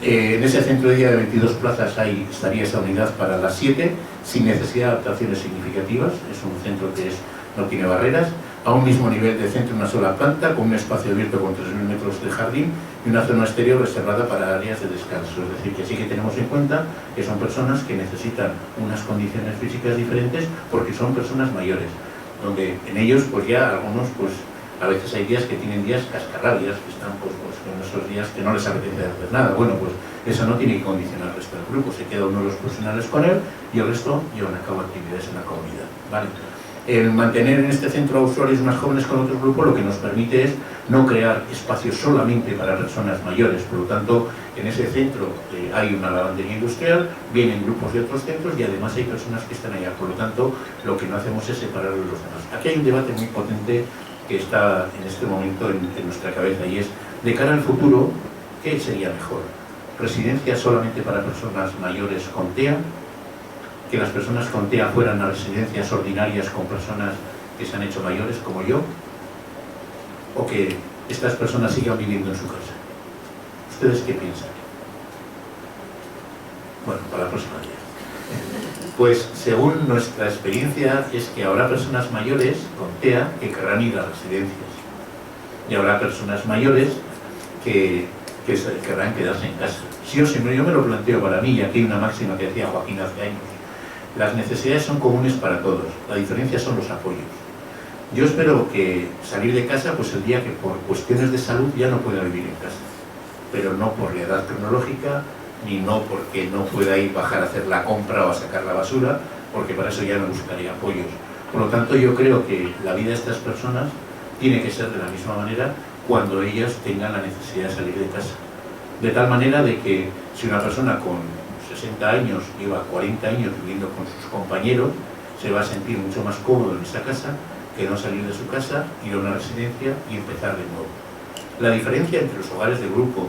En ese centro de día de 22 plazas ahí estaría esa unidad para las 7, sin necesidad de adaptaciones significativas. Es un centro que no tiene barreras, a un mismo nivel de centro, una sola planta, con un espacio abierto con 3.000 metros de jardín y una zona exterior reservada para áreas de descanso. Es decir, que sí que tenemos en cuenta que son personas que necesitan unas condiciones físicas diferentes porque son personas mayores, donde en ellos pues ya algunos pues a veces hay días que tienen días cascarrabias, que están pues en esos días que no les apetece hacer nada. Bueno, pues eso no tiene que condicionar el resto del grupo, se queda uno de los profesionales con él y el resto llevan a cabo actividades en la comunidad, ¿vale? El mantener en este centro a usuarios más jóvenes con otros grupos lo que nos permite es no crear espacios solamente para personas mayores. Por lo tanto, en ese centro hay una lavandería industrial, vienen grupos de otros centros y además hay personas que están allá. Por lo tanto, lo que no hacemos es separarlos de los demás. Aquí hay un debate muy potente que está en este momento en nuestra cabeza y es, de cara al futuro, ¿qué sería mejor? ¿Residencia solamente para personas mayores con TEA? ¿Que las personas con TEA fueran a residencias ordinarias con personas que se han hecho mayores como yo? ¿O que estas personas sigan viviendo en su casa? ¿Ustedes qué piensan? Bueno, para la próxima día. Pues según nuestra experiencia es que habrá personas mayores con TEA que querrán ir a residencias y habrá personas mayores que querrán quedarse en casa. Sí o sí, yo me lo planteo para mí, y aquí hay una máxima que decía Joaquín hace años: las necesidades son comunes para todos, la diferencia son los apoyos. Yo espero que salir de casa, pues el día que por cuestiones de salud ya no pueda vivir en casa, pero no por la edad cronológica, ni no porque no pueda ir bajar a hacer la compra o a sacar la basura, porque para eso ya no buscaría apoyos. Por lo tanto, yo creo que la vida de estas personas tiene que ser de la misma manera cuando ellas tengan la necesidad de salir de casa. De tal manera de que si una persona con 60 años lleva 40 años viviendo con sus compañeros, se va a sentir mucho más cómodo en esa casa que no salir de su casa, ir a una residencia y empezar de nuevo. La diferencia entre los hogares de grupo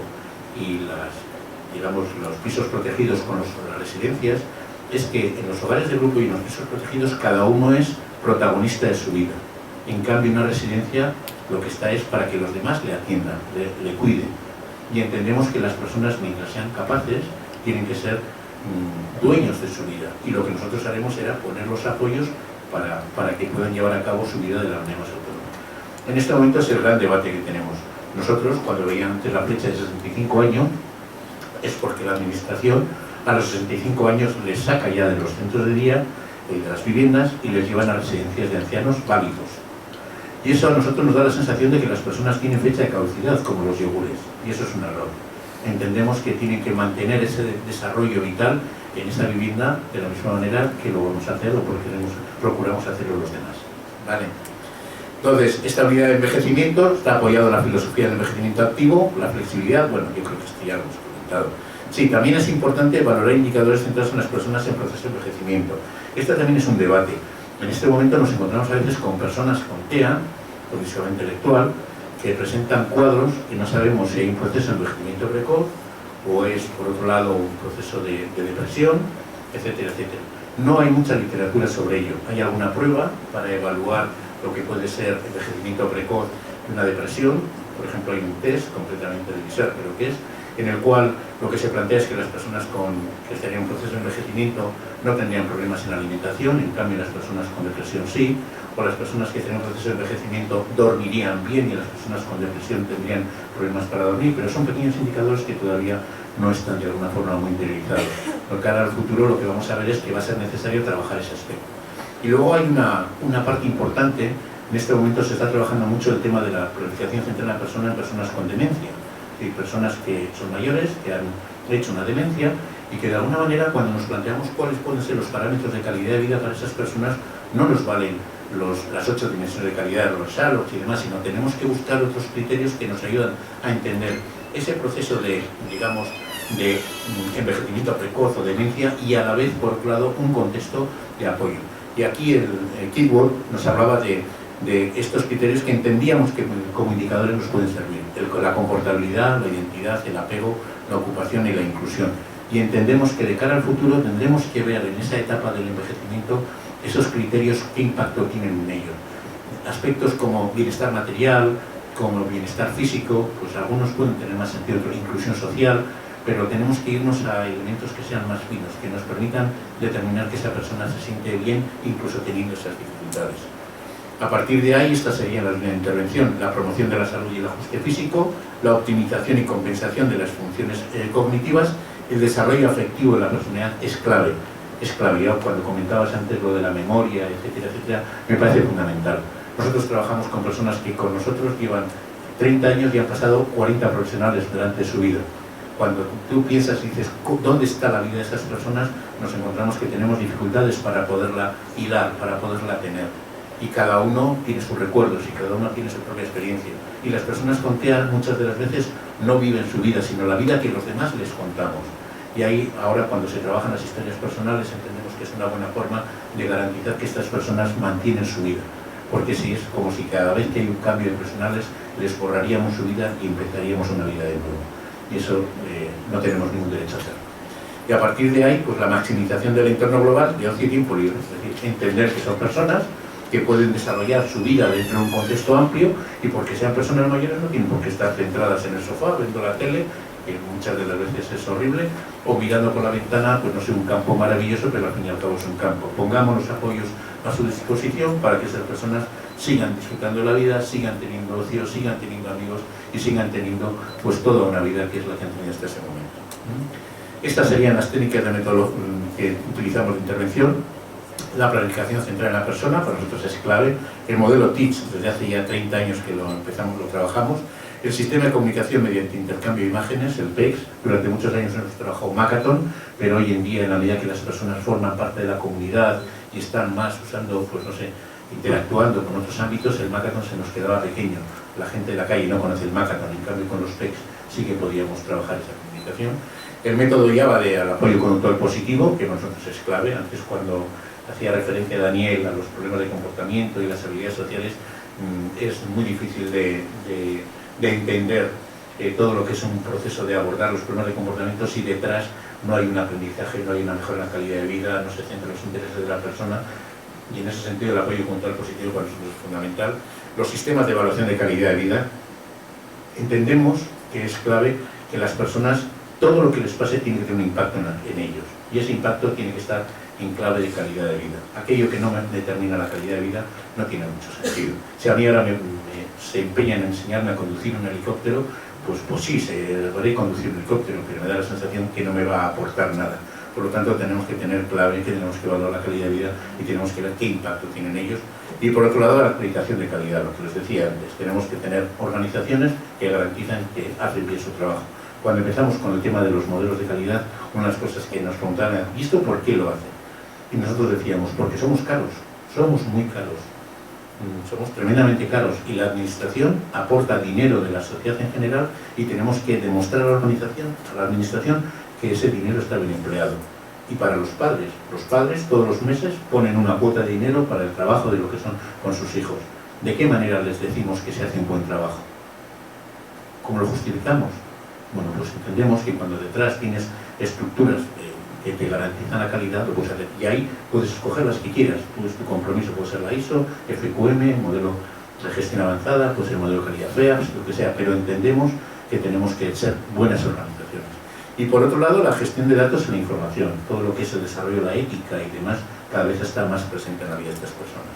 y los pisos protegidos con las residencias es que en los hogares de grupo y en los pisos protegidos cada uno es protagonista de su vida. En cambio, en una residencia lo que está es para que los demás le atiendan, le cuiden. Y entendemos que las personas, mientras sean capaces, tienen que ser dueños de su vida. Y lo que nosotros haremos será poner los apoyos para que puedan llevar a cabo su vida de la manera más autónoma. En este momento es el gran debate que tenemos. Nosotros, cuando veían antes la flecha de 65 años, es porque la administración a los 65 años les saca ya de los centros de día, de las viviendas, y les llevan a residencias de ancianos válidos. Y eso a nosotros nos da la sensación de que las personas tienen fecha de caducidad, como los yogures, y eso es un error. Entendemos que tienen que mantener ese desarrollo vital en esa vivienda de la misma manera que lo vamos a hacer o porque procuramos hacerlo los demás, ¿vale? Entonces, esta unidad de envejecimiento está apoyada en la filosofía del envejecimiento activo, la flexibilidad. Bueno, yo creo que esto ya lo hemos comentado. Sí, también es importante valorar indicadores centrados en las personas en proceso de envejecimiento. Esto también es un debate. En este momento nos encontramos a veces con personas con TEA, con discapacidad intelectual, que presentan cuadros que no sabemos si hay un proceso de envejecimiento precoz o es, por otro lado, un proceso de depresión, etcétera, etcétera. No hay mucha literatura sobre ello. Hay alguna prueba para evaluar lo que puede ser envejecimiento precoz de una depresión. Por ejemplo, hay un test completamente de ISER, creo que es, en el cual lo que se plantea es que las personas que estarían en un proceso de envejecimiento no tendrían problemas en la alimentación, en cambio las personas con depresión sí, o las personas que estarían en un proceso de envejecimiento dormirían bien y las personas con depresión tendrían problemas para dormir, pero son pequeños indicadores que todavía no están de alguna forma muy interiorizados. Por cara al futuro lo que vamos a ver es que va a ser necesario trabajar ese aspecto. Y luego hay una parte importante. En este momento se está trabajando mucho el tema de la planificación centrada en la persona en personas con demencia. Es decir, personas que son mayores, que han hecho una demencia y que de alguna manera cuando nos planteamos cuáles pueden ser los parámetros de calidad de vida para esas personas, no nos valen las 8 dimensiones de calidad de los Sherlock y demás, sino tenemos que buscar otros criterios que nos ayudan a entender ese proceso de envejecimiento precoz o demencia y a la vez, por otro lado, un contexto de apoyo. Y aquí el Keyword nos hablaba de estos criterios que entendíamos que como indicadores nos pueden servir: la comportabilidad, la identidad, el apego, la ocupación y la inclusión. y entendemos que de cara al futuro tendremos que ver en esa etapa del envejecimiento esos criterios, qué impacto tienen en ello. Aspectos como bienestar material, como bienestar físico, pues algunos pueden tener más sentido, inclusión social, pero tenemos que irnos a elementos que sean más finos, que nos permitan determinar que esa persona se siente bien, incluso teniendo esas dificultades. A partir de ahí, esta sería la línea de intervención: la promoción de la salud y el ajuste físico, la optimización y compensación de las funciones cognitivas, el desarrollo afectivo de la personalidad es clave. Es clave. Yo, cuando comentabas antes lo de la memoria, etcétera, etcétera, me parece fundamental. Nosotros trabajamos con personas que con nosotros llevan 30 años y han pasado 40 profesionales durante su vida. Cuando tú piensas y dices, ¿dónde está la vida de esas personas?, nos encontramos que tenemos dificultades para poderla hilar, para poderla tener. Y cada uno tiene sus recuerdos y cada uno tiene su propia experiencia. Y las personas con TEA muchas de las veces no viven su vida, sino la vida que los demás les contamos. Y ahí, ahora, cuando se trabajan las historias personales, entendemos que es una buena forma de garantizar que estas personas mantienen su vida. Porque si es como si cada vez que hay un cambio de personales les borraríamos su vida y empezaríamos una vida de nuevo. Y eso no tenemos ningún derecho a hacerlo. Y a partir de ahí, pues la maximización del entorno global de ocio y tiempo libre. Es decir, entender que son personas que pueden desarrollar su vida dentro de un contexto amplio, y porque sean personas mayores no tienen por qué estar centradas en el sofá, viendo la tele, que muchas de las veces es horrible, o mirando por la ventana, pues no sé, un campo maravilloso, pero al fin y al cabo es un campo. Pongamos los apoyos a su disposición para que esas personas sigan disfrutando de la vida, sigan teniendo ocio, sigan teniendo amigos y sigan teniendo pues toda una vida que es la que han tenido hasta ese momento. Estas serían las técnicas de método que utilizamos de intervención. La planificación centrada en la persona, para nosotros es clave. El modelo TEACH, desde hace ya 30 años que lo trabajamos. El sistema de comunicación mediante intercambio de imágenes, el PEX. Durante muchos años hemos trabajado Makaton, pero hoy en día, en la medida que las personas forman parte de la comunidad y están más usando, pues no sé, interactuando con otros ámbitos, el Makaton se nos quedaba pequeño. La gente de la calle no conoce el Makaton, en cambio con los PECs sí que podíamos trabajar esa comunicación. El método Java al apoyo conductual positivo, que para nosotros es clave. Antes, cuando hacía referencia a Daniel a los problemas de comportamiento y las habilidades sociales, es muy difícil de entender todo lo que es un proceso de abordar los problemas de comportamiento si detrás no hay un aprendizaje, no hay una mejora en la calidad de vida, no se centran los intereses de la persona. Y en ese sentido el apoyo conductual positivo para nosotros es fundamental. Los sistemas de evaluación de calidad de vida. Entendemos que es clave que las personas, todo lo que les pase tiene que tener un impacto en ellos, y ese impacto tiene que estar en clave de calidad de vida. Aquello que no determina la calidad de vida no tiene mucho sentido. Si a mí ahora se empeñan en enseñarme a conducir un helicóptero, pues sí, podré conducir un helicóptero, pero me da la sensación que no me va a aportar nada. Por lo tanto, tenemos que tener clave que tenemos que evaluar la calidad de vida y tenemos que ver qué impacto tienen ellos. Y por otro lado, la acreditación de calidad, lo que les decía antes. Tenemos que tener organizaciones que garantizan que hacen bien su trabajo. Cuando empezamos con el tema de los modelos de calidad, una de las cosas que nos preguntaban, ¿y esto por qué lo hacen? Y nosotros decíamos, porque somos caros, somos muy caros, somos tremendamente caros, y la administración aporta dinero de la sociedad en general y tenemos que demostrar a la administración que ese dinero está bien empleado. Y para los padres todos los meses ponen una cuota de dinero para el trabajo de lo que son con sus hijos. ¿De qué manera les decimos que se hace un buen trabajo? ¿Cómo lo justificamos? Bueno, pues entendemos que cuando detrás tienes estructuras que te garantizan la calidad, lo puedes hacer. Y ahí puedes escoger las que quieras. Tu compromiso puede ser la ISO, FQM, modelo de gestión avanzada, puede ser modelo de calidad FEAPS, lo que sea, pero entendemos que tenemos que ser buenas organizaciones. Y por otro lado, la gestión de datos y la información, todo lo que es el desarrollo de la ética y demás, cada vez está más presente en la vida de estas personas.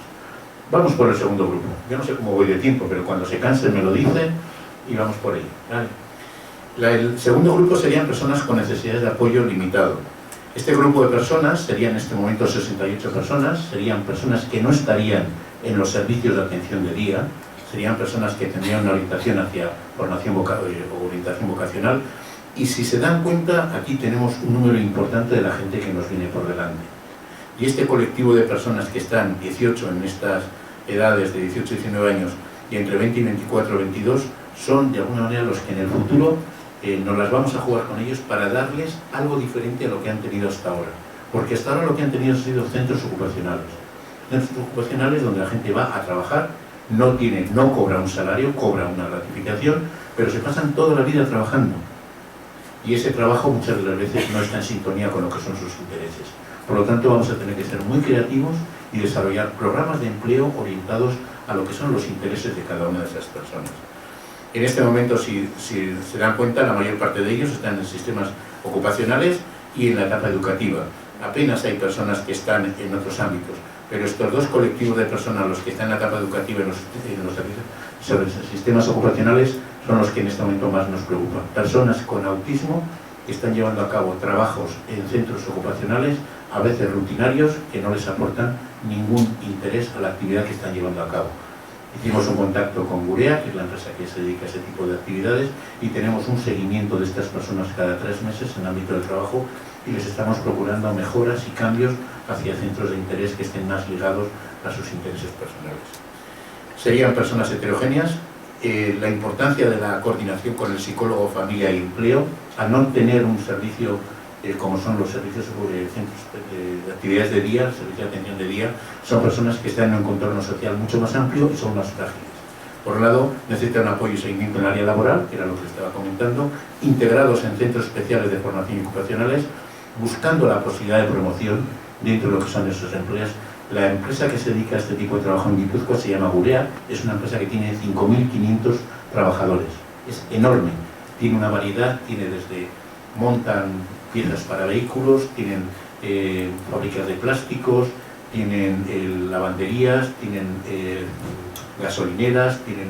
Vamos por el segundo grupo. Yo no sé cómo voy de tiempo, pero cuando se cansen me lo dicen y vamos por ahí. ¿Vale? El segundo grupo serían personas con necesidades de apoyo limitado. Este grupo de personas serían en este momento 68 personas, serían personas que no estarían en los servicios de atención de día, serían personas que tendrían una orientación hacia formación o orientación vocacional, y si se dan cuenta, aquí tenemos un número importante de la gente que nos viene por delante. Y este colectivo de personas que están 18 en estas edades de 18 y 19 años y entre 20 y 24 o 22, son de alguna manera los que en el futuro nos las vamos a jugar con ellos para darles algo diferente a lo que han tenido hasta ahora. Porque hasta ahora lo que han tenido han sido centros ocupacionales. Centros ocupacionales donde la gente va a trabajar, no cobra un salario, cobra una gratificación, pero se pasan toda la vida trabajando. y ese trabajo muchas de las veces no está en sintonía con lo que son sus intereses. Por lo tanto, vamos a tener que ser muy creativos y desarrollar programas de empleo orientados a lo que son los intereses de cada una de esas personas. En este momento, si se dan cuenta, la mayor parte de ellos están en sistemas ocupacionales y en la etapa educativa. Apenas hay personas que están en otros ámbitos, pero estos dos colectivos de personas, los que están en la etapa educativa y en los sistemas ocupacionales, son los que en este momento más nos preocupan. Personas con autismo que están llevando a cabo trabajos en centros ocupacionales, a veces rutinarios, que no les aportan ningún interés a la actividad que están llevando a cabo. Hicimos un contacto con Gurea, que es la empresa que se dedica a ese tipo de actividades, y tenemos un seguimiento de estas personas cada 3 meses en el ámbito del trabajo y les estamos procurando mejoras y cambios hacia centros de interés que estén más ligados a sus intereses personales. Serían personas heterogéneas. La importancia de la coordinación con el psicólogo, familia y empleo, al no tener un servicio como son los servicios de centros de actividades de día, servicio de atención de día, son personas que están en un contorno social mucho más amplio y son más frágiles. Por un lado, necesitan apoyo y seguimiento en el área laboral, que era lo que les estaba comentando, integrados en centros especiales de formación y ocupacionales, buscando la posibilidad de promoción dentro de lo que son esos empleos. La empresa que se dedica a este tipo de trabajo en Guipúzcoa se llama Gurea, es una empresa que tiene 5.500 trabajadores, es enorme, tiene una variedad, montan piezas para vehículos, tienen fábricas de plásticos, tienen lavanderías, tienen gasolineras, tienen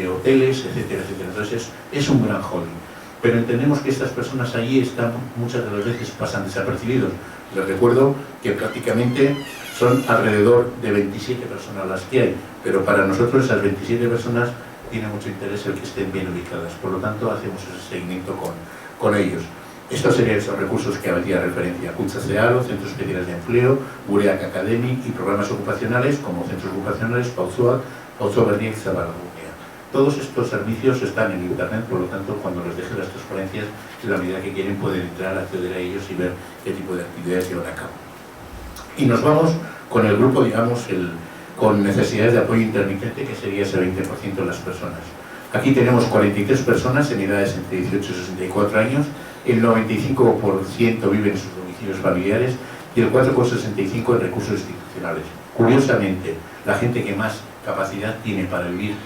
hoteles, etcétera, etcétera. Entonces es un gran holding. Pero entendemos que estas personas allí están, muchas de las veces pasan desapercibidos. Les recuerdo que prácticamente son alrededor de 27 personas las que hay, pero para nosotros esas 27 personas tiene mucho interés el que estén bien ubicadas. Por lo tanto, hacemos ese seguimiento con ellos. Estos serían esos recursos que hacía referencia: Cucha Cealo, Centros Especiales de Empleo, Gureak Academy y programas ocupacionales como Centros Ocupacionales, Pauzoa, Bernier y Zabalgunea. Todos estos servicios están en Internet, por lo tanto, cuando les deje las transparencias, en la medida que quieren pueden entrar, acceder a ellos y ver qué tipo de actividades llevan a cabo. Y nos vamos con el grupo, digamos, con necesidades de apoyo intermitente, que sería ese 20% de las personas. Aquí tenemos 43 personas en edades entre 18 y 64 años, el 95% vive en sus domicilios familiares y el 4,65% en recursos institucionales. Curiosamente, la gente que más capacidad tiene para vivir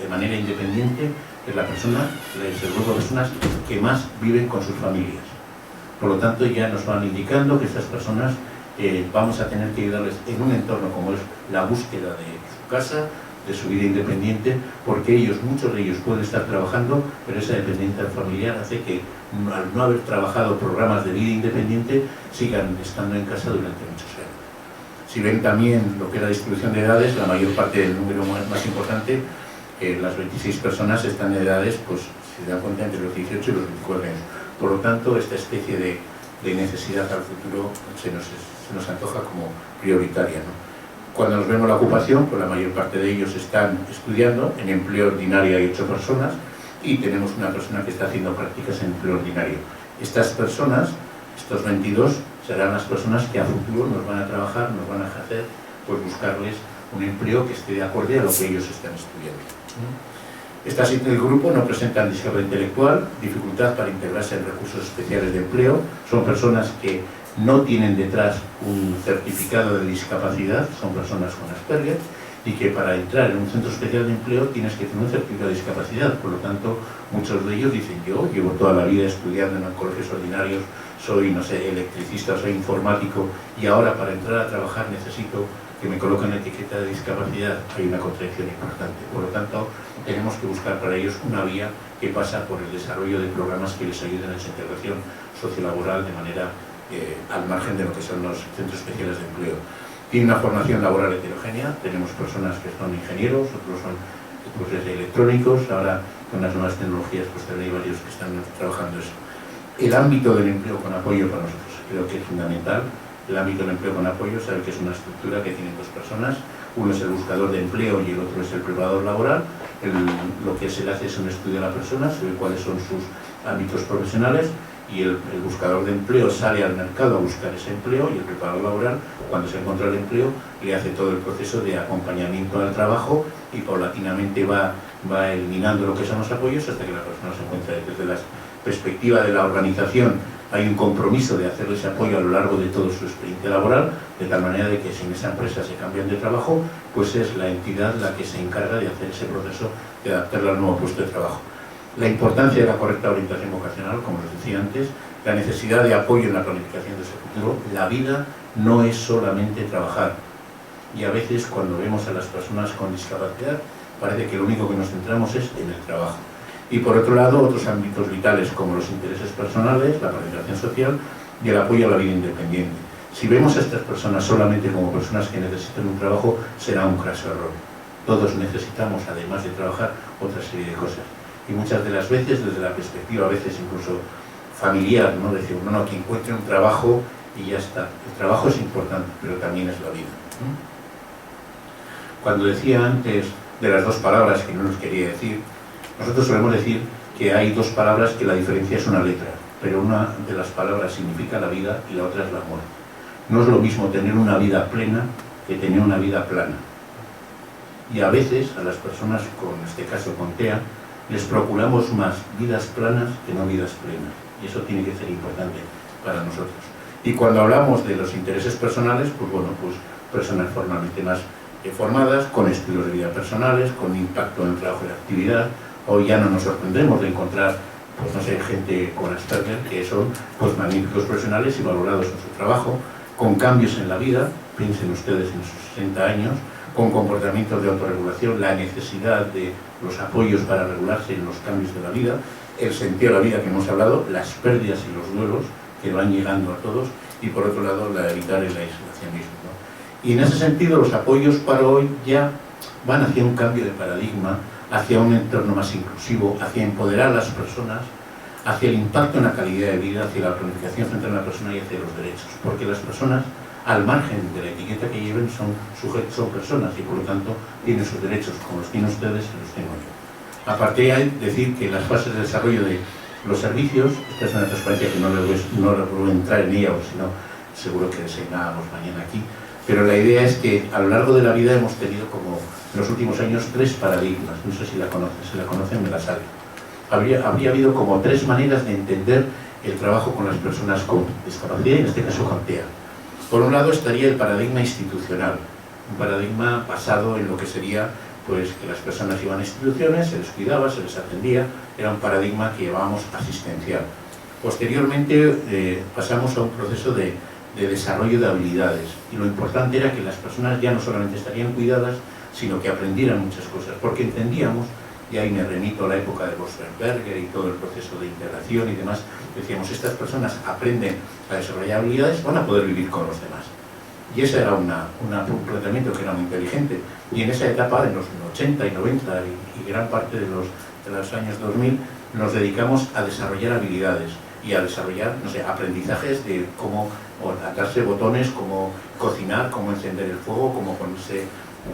de manera independiente es el grupo de personas que más viven con sus familias. Por lo tanto, ya nos van indicando que estas personas vamos a tener que ayudarles en un entorno como es la búsqueda de su casa, de su vida independiente, porque muchos de ellos pueden estar trabajando, pero esa dependencia familiar hace que, al no haber trabajado programas de vida independiente, sigan estando en casa durante muchos años. Si ven también lo que es la distribución de edades, la mayor parte del número más importante, las 26 personas están en edades, pues si se dan cuenta, entre los 18 y los 24 años. Por lo tanto, esta especie de necesidad al futuro se nos antoja como prioritaria, ¿no? Cuando nos vemos la ocupación, pues la mayor parte de ellos están estudiando. En empleo ordinario hay 8 personas y tenemos una persona que está haciendo prácticas en empleo ordinario. Estas personas, estos 22, serán las personas que a futuro nos van a trabajar, nos van a hacer pues buscarles un empleo que esté de acorde a lo que ellos están estudiando. El grupo no presentan discapacidad intelectual, dificultad para integrarse en recursos especiales de empleo, son personas que no tienen detrás un certificado de discapacidad, son personas con Asperger, y que para entrar en un centro especial de empleo tienes que tener un certificado de discapacidad. Por lo tanto, muchos de ellos dicen: yo llevo toda la vida estudiando en colegios ordinarios, soy, no sé, electricista, soy informático, y ahora para entrar a trabajar necesito que me coloquen la etiqueta de discapacidad. Hay una contradicción importante. Por lo tanto, tenemos que buscar para ellos una vía que pasa por el desarrollo de programas que les ayuden a esa integración sociolaboral de manera al margen de lo que son los centros especiales de empleo. Tiene una formación laboral heterogénea, tenemos personas que son ingenieros, otros son electrónicos, ahora con las nuevas tecnologías pues hay varios que están trabajando eso. El ámbito del empleo con apoyo para nosotros creo que es fundamental. El ámbito del empleo con apoyo, sabe que es una estructura que tiene 2 personas, uno es el buscador de empleo y el otro es el preparador laboral. Lo que se le hace es un estudio a la persona, se ve cuáles son sus ámbitos profesionales, y el buscador de empleo sale al mercado a buscar ese empleo, y el preparador laboral, cuando se encuentra el empleo, le hace todo el proceso de acompañamiento al trabajo y paulatinamente va eliminando lo que son los apoyos hasta que la persona se encuentra. Desde las perspectiva de la organización hay un compromiso de hacerles apoyo a lo largo de toda su experiencia laboral, de tal manera de que si en esa empresa se cambian de trabajo, pues es la entidad la que se encarga de hacer ese proceso de adaptarlo al nuevo puesto de trabajo. La importancia de la correcta orientación vocacional, como les decía antes, la necesidad de apoyo en la planificación de ese futuro. La vida no es solamente trabajar, y a veces cuando vemos a las personas con discapacidad parece que lo único que nos centramos es en el trabajo. Y por otro lado, otros ámbitos vitales como los intereses personales, la planificación social y el apoyo a la vida independiente. Si vemos a estas personas solamente como personas que necesitan un trabajo, será un craso error. Todos necesitamos, además de trabajar, otra serie de cosas. Y muchas de las veces, desde la perspectiva a veces incluso familiar, ¿no? Decir, no, que encuentre un trabajo y ya está. El trabajo es importante, pero también es la vida, ¿no? Cuando decía antes de las dos palabras que no nos quería decir, nosotros solemos decir que hay dos palabras que la diferencia es una letra, pero una de las palabras significa la vida y la otra es la muerte. No es lo mismo tener una vida plena que tener una vida plana. Y a veces a las personas, en este caso con TEA, les procuramos más vidas planas que no vidas plenas. Y eso tiene que ser importante para nosotros. Y cuando hablamos de los intereses personales, pues bueno, pues personas formalmente más formadas, con estilos de vida personales, con impacto en el trabajo y la actividad. Hoy ya no nos sorprendemos de encontrar, pues no sé, gente con Asperger que son pues magníficos profesionales y valorados en su trabajo, con cambios en la vida, piensen ustedes en sus 60 años, con comportamientos de autorregulación, la necesidad de los apoyos para regularse en los cambios de la vida, el sentido de la vida que hemos hablado, las pérdidas y los duelos que van llegando a todos, y por otro lado la evitar el aislacionismo, ¿no? Y en ese sentido los apoyos para hoy ya van hacia un cambio de paradigma, hacia un entorno más inclusivo, hacia empoderar a las personas, hacia el impacto en la calidad de vida, hacia la planificación frente a la persona y hacia los derechos, porque las personas, al margen de la etiqueta que lleven, son sujetos, son personas y por lo tanto tienen sus derechos, como los tienen ustedes y los tengo yo. Aparte hay decir que las fases de desarrollo de los servicios, esta es una transparencia que no le voy a entrar en ella, o si no, seguro que desayunábamos mañana aquí, pero la idea es que a lo largo de la vida hemos tenido como en los últimos años 3 paradigmas, no sé si la conocen, me la salgo. Habría habido como 3 maneras de entender el trabajo con las personas con discapacidad, y en este caso con TEA. Por un lado estaría el paradigma institucional, un paradigma basado en lo que sería pues que las personas iban a instituciones, se les cuidaba, se les atendía, era un paradigma que llamábamos asistencial. Posteriormente pasamos a un proceso de desarrollo de habilidades, y lo importante era que las personas ya no solamente estarían cuidadas, sino que aprendieran muchas cosas, porque entendíamos, y ahí me remito a la época de Rosberger y todo el proceso de integración y demás, decíamos, estas personas aprenden a desarrollar habilidades, van a poder vivir con los demás. Y ese era un planteamiento que era muy inteligente. Y en esa etapa, en los 80 y 90 y gran parte de los años 2000, nos dedicamos a desarrollar habilidades y a desarrollar, no sé, aprendizajes de cómo atarse botones, cómo cocinar, cómo encender el fuego, cómo ponerse,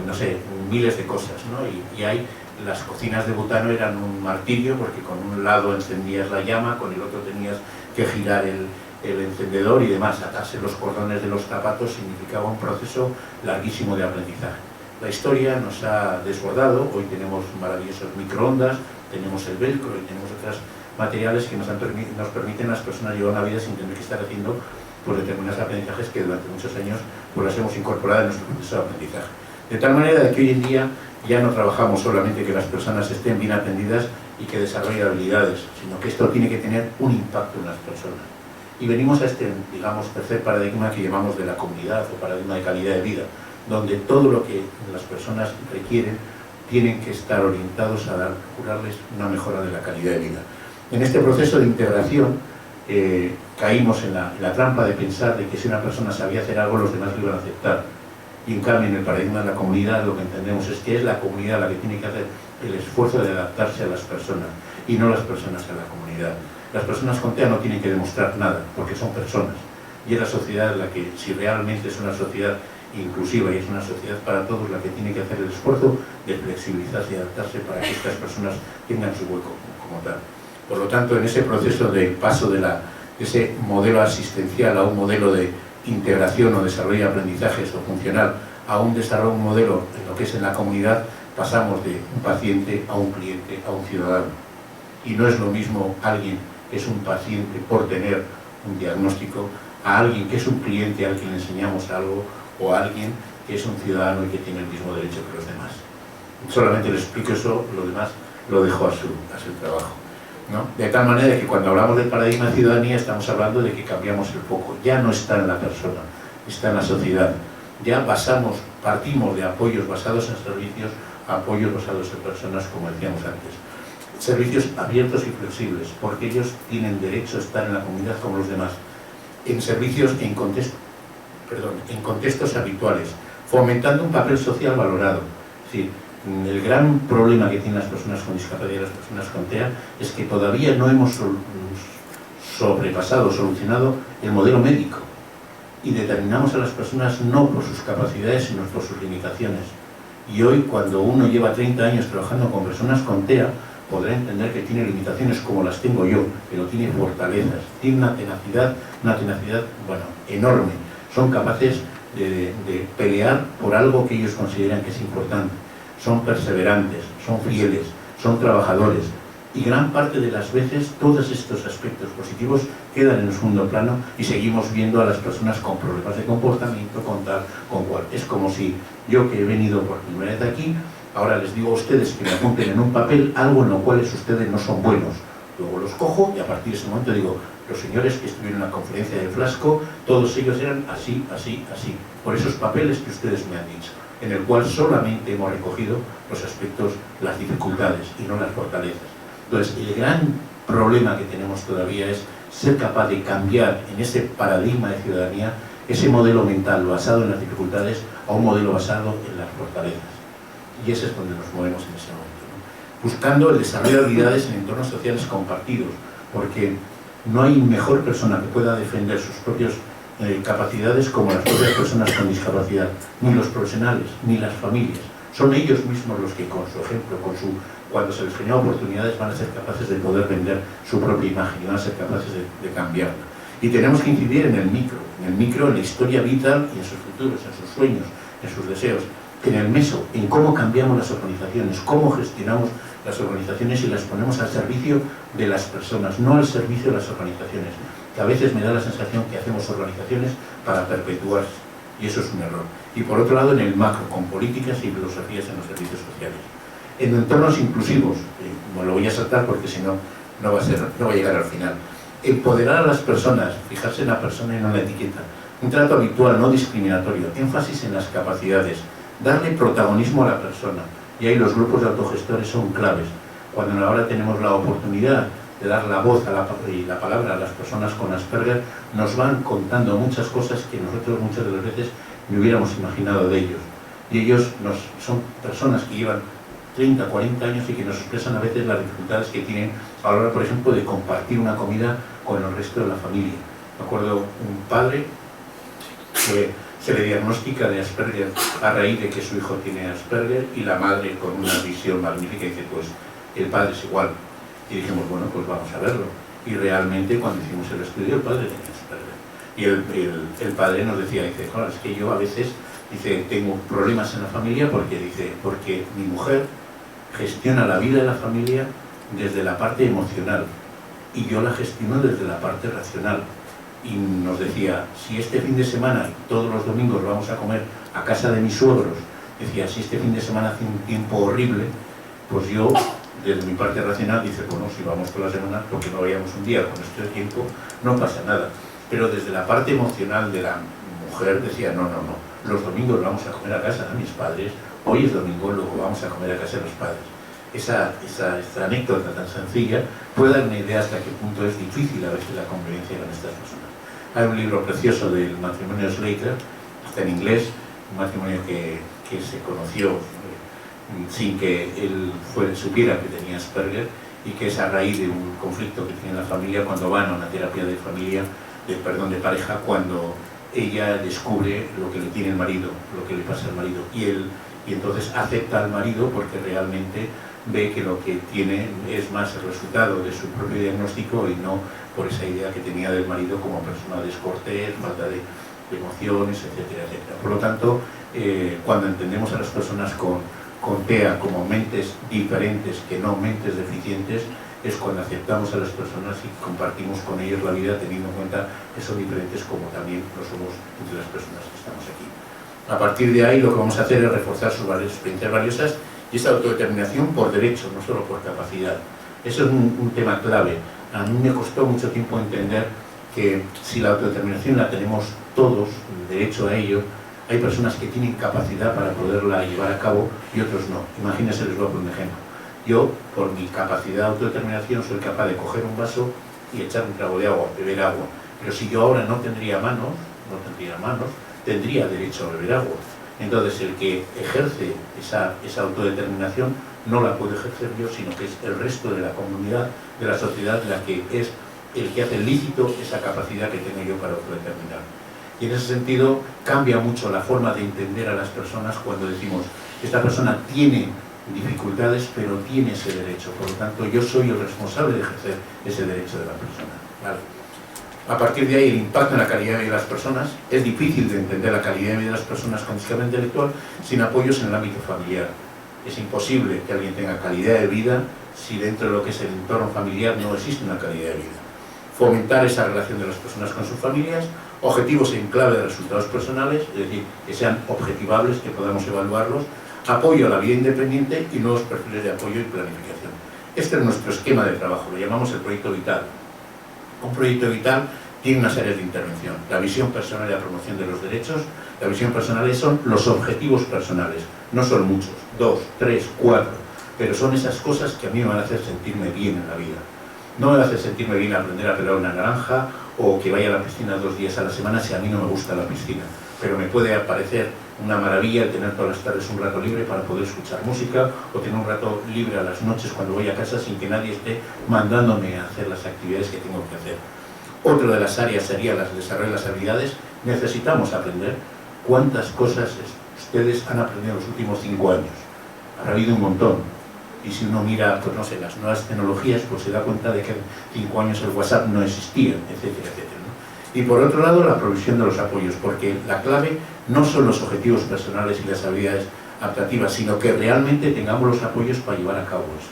no sé, miles de cosas, ¿no? Y hay las cocinas de butano eran un martirio porque con un lado encendías la llama, con el otro tenías que girar el encendedor y demás. Atarse los cordones de los zapatos significaba un proceso larguísimo de aprendizaje. La historia nos ha desbordado, hoy tenemos maravillosos microondas, tenemos el velcro y tenemos otros materiales que nos permiten a las personas llevar una vida sin tener que estar haciendo pues, determinados aprendizajes que durante muchos años pues, las hemos incorporado en nuestro proceso de aprendizaje. De tal manera que hoy en día ya no trabajamos solamente que las personas estén bien atendidas y que desarrollen habilidades, sino que esto tiene que tener un impacto en las personas. Y venimos a este, digamos, tercer paradigma que llamamos de la comunidad o paradigma de calidad de vida, donde todo lo que las personas requieren tienen que estar orientados a procurarles una mejora de la calidad de vida. En este proceso de integración caímos en la trampa de pensar de que si una persona sabía hacer algo, los demás lo iban a aceptar. Y en cambio, en el paradigma de la comunidad, lo que entendemos es que es la comunidad la que tiene que hacer el esfuerzo de adaptarse a las personas, y no las personas a la comunidad. Las personas con TEA no tienen que demostrar nada, porque son personas. Y es la sociedad la que, si realmente es una sociedad inclusiva y es una sociedad para todos, la que tiene que hacer el esfuerzo de flexibilizarse y adaptarse para que estas personas tengan su hueco como tal. Por lo tanto, en ese proceso de paso de ese modelo asistencial a un modelo de integración o desarrollo de aprendizajes o funcional a un desarrollo, un modelo en lo que es en la comunidad, pasamos de un paciente a un cliente, a un ciudadano. Y no es lo mismo alguien que es un paciente por tener un diagnóstico, a alguien que es un cliente al que le enseñamos algo, o a alguien que es un ciudadano y que tiene el mismo derecho que los demás. Solamente le explico eso, lo demás lo dejo a su trabajo, ¿no? De tal manera que cuando hablamos del paradigma de ciudadanía estamos hablando de que cambiamos el foco. Ya no está en la persona, está en la sociedad. Ya partimos de apoyos basados en servicios a apoyos basados en personas, como decíamos antes. Servicios abiertos y flexibles, porque ellos tienen derecho a estar en la comunidad como los demás. En servicios, en contextos habituales, fomentando un papel social valorado. Es decir, el gran problema que tienen las personas con discapacidad y las personas con TEA es que todavía no hemos solucionado el modelo médico, y determinamos a las personas no por sus capacidades, sino por sus limitaciones. Y hoy, cuando uno lleva 30 años trabajando con personas con TEA, podrá entender que tiene limitaciones como las tengo yo, pero tiene fortalezas, tiene una tenacidad, bueno, enorme. Son capaces de pelear por algo que ellos consideran que es importante. Son perseverantes, son fieles, son trabajadores. Y gran parte de las veces todos estos aspectos positivos quedan en un segundo plano y seguimos viendo a las personas con problemas de comportamiento, con tal, con cual. Es como si yo, que he venido por primera vez aquí, ahora les digo a ustedes que me apunten en un papel algo en lo cual ustedes no son buenos. Luego los cojo y a partir de ese momento digo, los señores que estuvieron en la conferencia del Flasco, todos ellos eran así, así, así, por esos papeles que ustedes me han dicho, en el cual solamente hemos recogido los aspectos, las dificultades y no las fortalezas. Entonces, el gran problema que tenemos todavía es ser capaz de cambiar en ese paradigma de ciudadanía ese modelo mental basado en las dificultades a un modelo basado en las fortalezas. Y ese es donde nos movemos en ese momento, ¿no? Buscando el desarrollo de habilidades en entornos sociales compartidos, porque no hay mejor persona que pueda defender sus propias capacidades como las propias personas con discapacidad, ni los profesionales, ni las familias. Son ellos mismos los que, con su ejemplo, cuando se les genera oportunidades, van a ser capaces de poder vender su propia imagen y van a ser capaces de cambiarla. Y tenemos que incidir en el micro, en la historia vital y en sus futuros, en sus sueños, en sus deseos. En el meso, en cómo cambiamos las organizaciones, cómo gestionamos las organizaciones y las ponemos al servicio de las personas, no al servicio de las organizaciones. Que a veces me da la sensación que hacemos organizaciones para perpetuarse, y eso es un error. Y por otro lado, en el macro, con políticas y filosofías en los servicios sociales. En entornos inclusivos, me lo voy a saltar porque si no, no va a llegar al final. Empoderar a las personas, fijarse en la persona y no en la etiqueta. Un trato habitual, no discriminatorio, énfasis en las capacidades, darle protagonismo a la persona. Y ahí los grupos de autogestores son claves. Cuando ahora tenemos la oportunidad de dar la voz y la palabra a las personas con Asperger, nos van contando muchas cosas que nosotros muchas de las veces ni hubiéramos imaginado de ellos. Y ellos son personas que llevan 30, 40 años y que nos expresan a veces las dificultades que tienen a la hora, por ejemplo, de compartir una comida con el resto de la familia. Me acuerdo un padre que se le diagnostica de Asperger a raíz de que su hijo tiene Asperger, y la madre, con una visión magnífica, dice, pues el padre es igual. Y dijimos, bueno, pues vamos a verlo. Y realmente cuando hicimos el estudio, el padre tenía Asperger. Y el padre nos decía, dice, claro, es que yo a veces, dice, tengo problemas en la familia porque mi mujer gestiona la vida de la familia desde la parte emocional y yo la gestiono desde la parte racional. Y nos decía, si este fin de semana y todos los domingos vamos a comer a casa de mis suegros, decía, si este fin de semana hace un tiempo horrible, pues yo, desde mi parte racional, dice, bueno, si vamos toda la semana, porque no vayamos un día con este tiempo, no pasa nada. Pero desde la parte emocional de la mujer decía, no, los domingos vamos a comer a casa de mis padres, hoy es domingo, luego vamos a comer a casa de los padres. Esta anécdota tan sencilla puede dar una idea hasta qué punto es difícil a veces la convivencia con estas personas. Hay un libro precioso del matrimonio Slater, está en inglés, un matrimonio que se conoció sin que él supiera que tenía Asperger, y que es a raíz de un conflicto que tiene la familia cuando van a una terapia de familia, de pareja, cuando ella descubre lo que le tiene el marido, lo que le pasa al marido, y entonces acepta al marido porque realmente ve que lo que tiene es más el resultado de su propio diagnóstico y no por esa idea que tenía del marido como persona descortés, falta de emociones, etcétera, etcétera. Por lo tanto, cuando entendemos a las personas con con TEA como mentes diferentes que no mentes deficientes, es cuando aceptamos a las personas y compartimos con ellos la vida teniendo en cuenta que son diferentes como también lo somos entre las personas que estamos aquí. A partir de ahí lo que vamos a hacer es reforzar sus experiencias valiosas y esta autodeterminación por derecho, no solo por capacidad. Eso es un tema clave. A mí me costó mucho tiempo entender que si la autodeterminación la tenemos todos, el derecho a ello, hay personas que tienen capacidad para poderla llevar a cabo y otros no. Imagínense, les voy a poner un ejemplo. Yo, por mi capacidad de autodeterminación, soy capaz de coger un vaso y echar un trago de agua, beber agua. Pero si yo ahora no tendría manos, tendría derecho a beber agua. Entonces, el que ejerce esa autodeterminación no la puedo ejercer yo, sino que es el resto de la comunidad, de la sociedad, la que es el que hace lícito esa capacidad que tengo yo para autodeterminar. Y en ese sentido cambia mucho la forma de entender a las personas cuando decimos esta persona tiene dificultades pero tiene ese derecho, por lo tanto yo soy el responsable de ejercer ese derecho de la persona, ¿vale? A partir de ahí el impacto en la calidad de vida de las personas. Es difícil de entender la calidad de vida de las personas con discapacidad intelectual sin apoyos en el ámbito familiar. Es imposible que alguien tenga calidad de vida si dentro de lo que es el entorno familiar no existe una calidad de vida. Fomentar esa relación de las personas con sus familias, objetivos en clave de resultados personales, es decir, que sean objetivables, que podamos evaluarlos, apoyo a la vida independiente y nuevos perfiles de apoyo y planificación. Este es nuestro esquema de trabajo, lo llamamos el proyecto vital. Un proyecto vital tiene unas áreas de intervención: la visión personal y la promoción de los derechos. La visión personal son los objetivos personales, no son muchos, 2, 3, 4, pero son esas cosas que a mí me van a hacer sentirme bien en la vida. No me va a hacer sentirme bien aprender a pelar una naranja o que vaya a la piscina 2 días a la semana si a mí no me gusta la piscina, pero me puede parecer una maravilla el tener todas las tardes un rato libre para poder escuchar música o tener un rato libre a las noches cuando voy a casa sin que nadie esté mandándome a hacer las actividades que tengo que hacer. Otra de las áreas sería el desarrollo de las habilidades. Necesitamos aprender. ¿Cuántas cosas ustedes han aprendido en los últimos 5 años? Ha habido un montón. Y si uno mira, pues no sé, las nuevas tecnologías, pues se da cuenta de que en 5 años el WhatsApp no existía, etcétera, etcétera, ¿no? Y por otro lado, la provisión de los apoyos, porque la clave no son los objetivos personales y las habilidades adaptativas, sino que realmente tengamos los apoyos para llevar a cabo eso.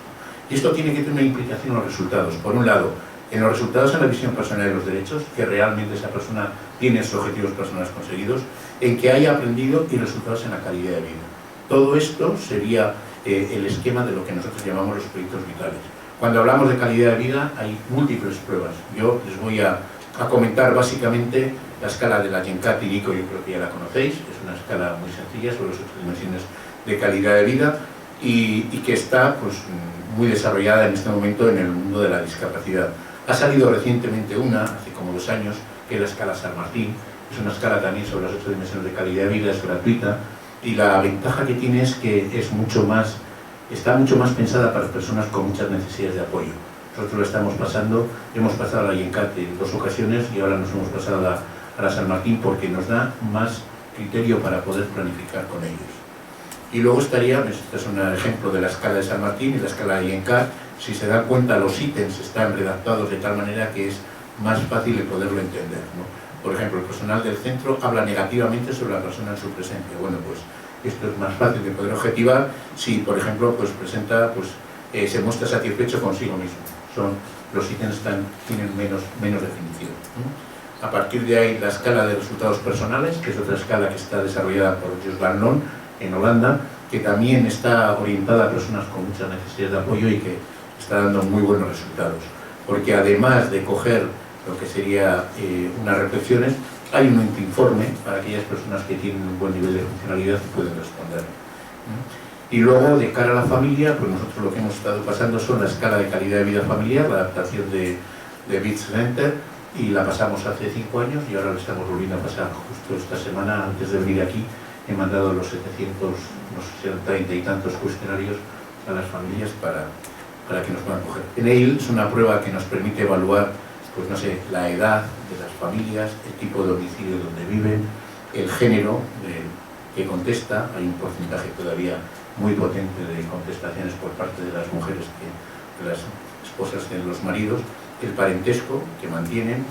Y esto tiene que tener una implicación en los resultados. Por un lado, en los resultados en la visión personal de los derechos, que realmente esa persona tiene sus objetivos personales conseguidos, en que haya aprendido y resultados en la calidad de vida. Todo esto sería el esquema de lo que nosotros llamamos los proyectos vitales. Cuando hablamos de calidad de vida hay múltiples pruebas. Yo les voy a comentar básicamente la escala de la Gencat y Nico, yo creo que ya la conocéis, es una escala muy sencilla sobre las 8 dimensiones de calidad de vida y que está pues, muy desarrollada en este momento en el mundo de la discapacidad. Ha salido recientemente una, hace como 2 años, que es la escala San Martín. Es una escala también sobre las 8 dimensiones de calidad de vida, es gratuita, y la ventaja que tiene es que está mucho más pensada para personas con muchas necesidades de apoyo. Nosotros lo estamos pasando, hemos pasado a la Gencat en 2 ocasiones y ahora nos hemos pasado a la San Martín porque nos da más criterio para poder planificar con ellos. Y luego estaría, este es un ejemplo de la escala de San Martín y la escala de Gencat. Si se dan cuenta, los ítems están redactados de tal manera que es más fácil de poderlo entender, ¿no? Por ejemplo, el personal del centro habla negativamente sobre la persona en su presencia. Bueno, pues esto es más fácil de poder objetivar si, por ejemplo, pues presenta, pues se muestra satisfecho consigo mismo. Los ítems tienen menos definición, ¿no? A partir de ahí, la escala de resultados personales, que es otra escala que está desarrollada por Jos van Loon en Holanda, que también está orientada a personas con muchas necesidades de apoyo y que está dando muy buenos resultados. Porque además de coger lo que sería unas reflexiones, hay un informe para aquellas personas que tienen un buen nivel de funcionalidad y pueden responder. Y luego, de cara a la familia, pues nosotros lo que hemos estado pasando son la escala de calidad de vida familiar, la adaptación de Beach Center, y la pasamos hace 5 años y ahora la estamos volviendo a pasar justo esta semana. Antes de venir aquí he mandado los 30 y tantos cuestionarios a las familias para que nos puedan coger. ENAIL es una prueba que nos permite evaluar, pues no sé, la edad de las familias, el tipo de domicilio donde viven, el género que contesta. Hay un porcentaje todavía muy potente de contestaciones por parte de las mujeres, de las esposas de los maridos, el parentesco que mantienen,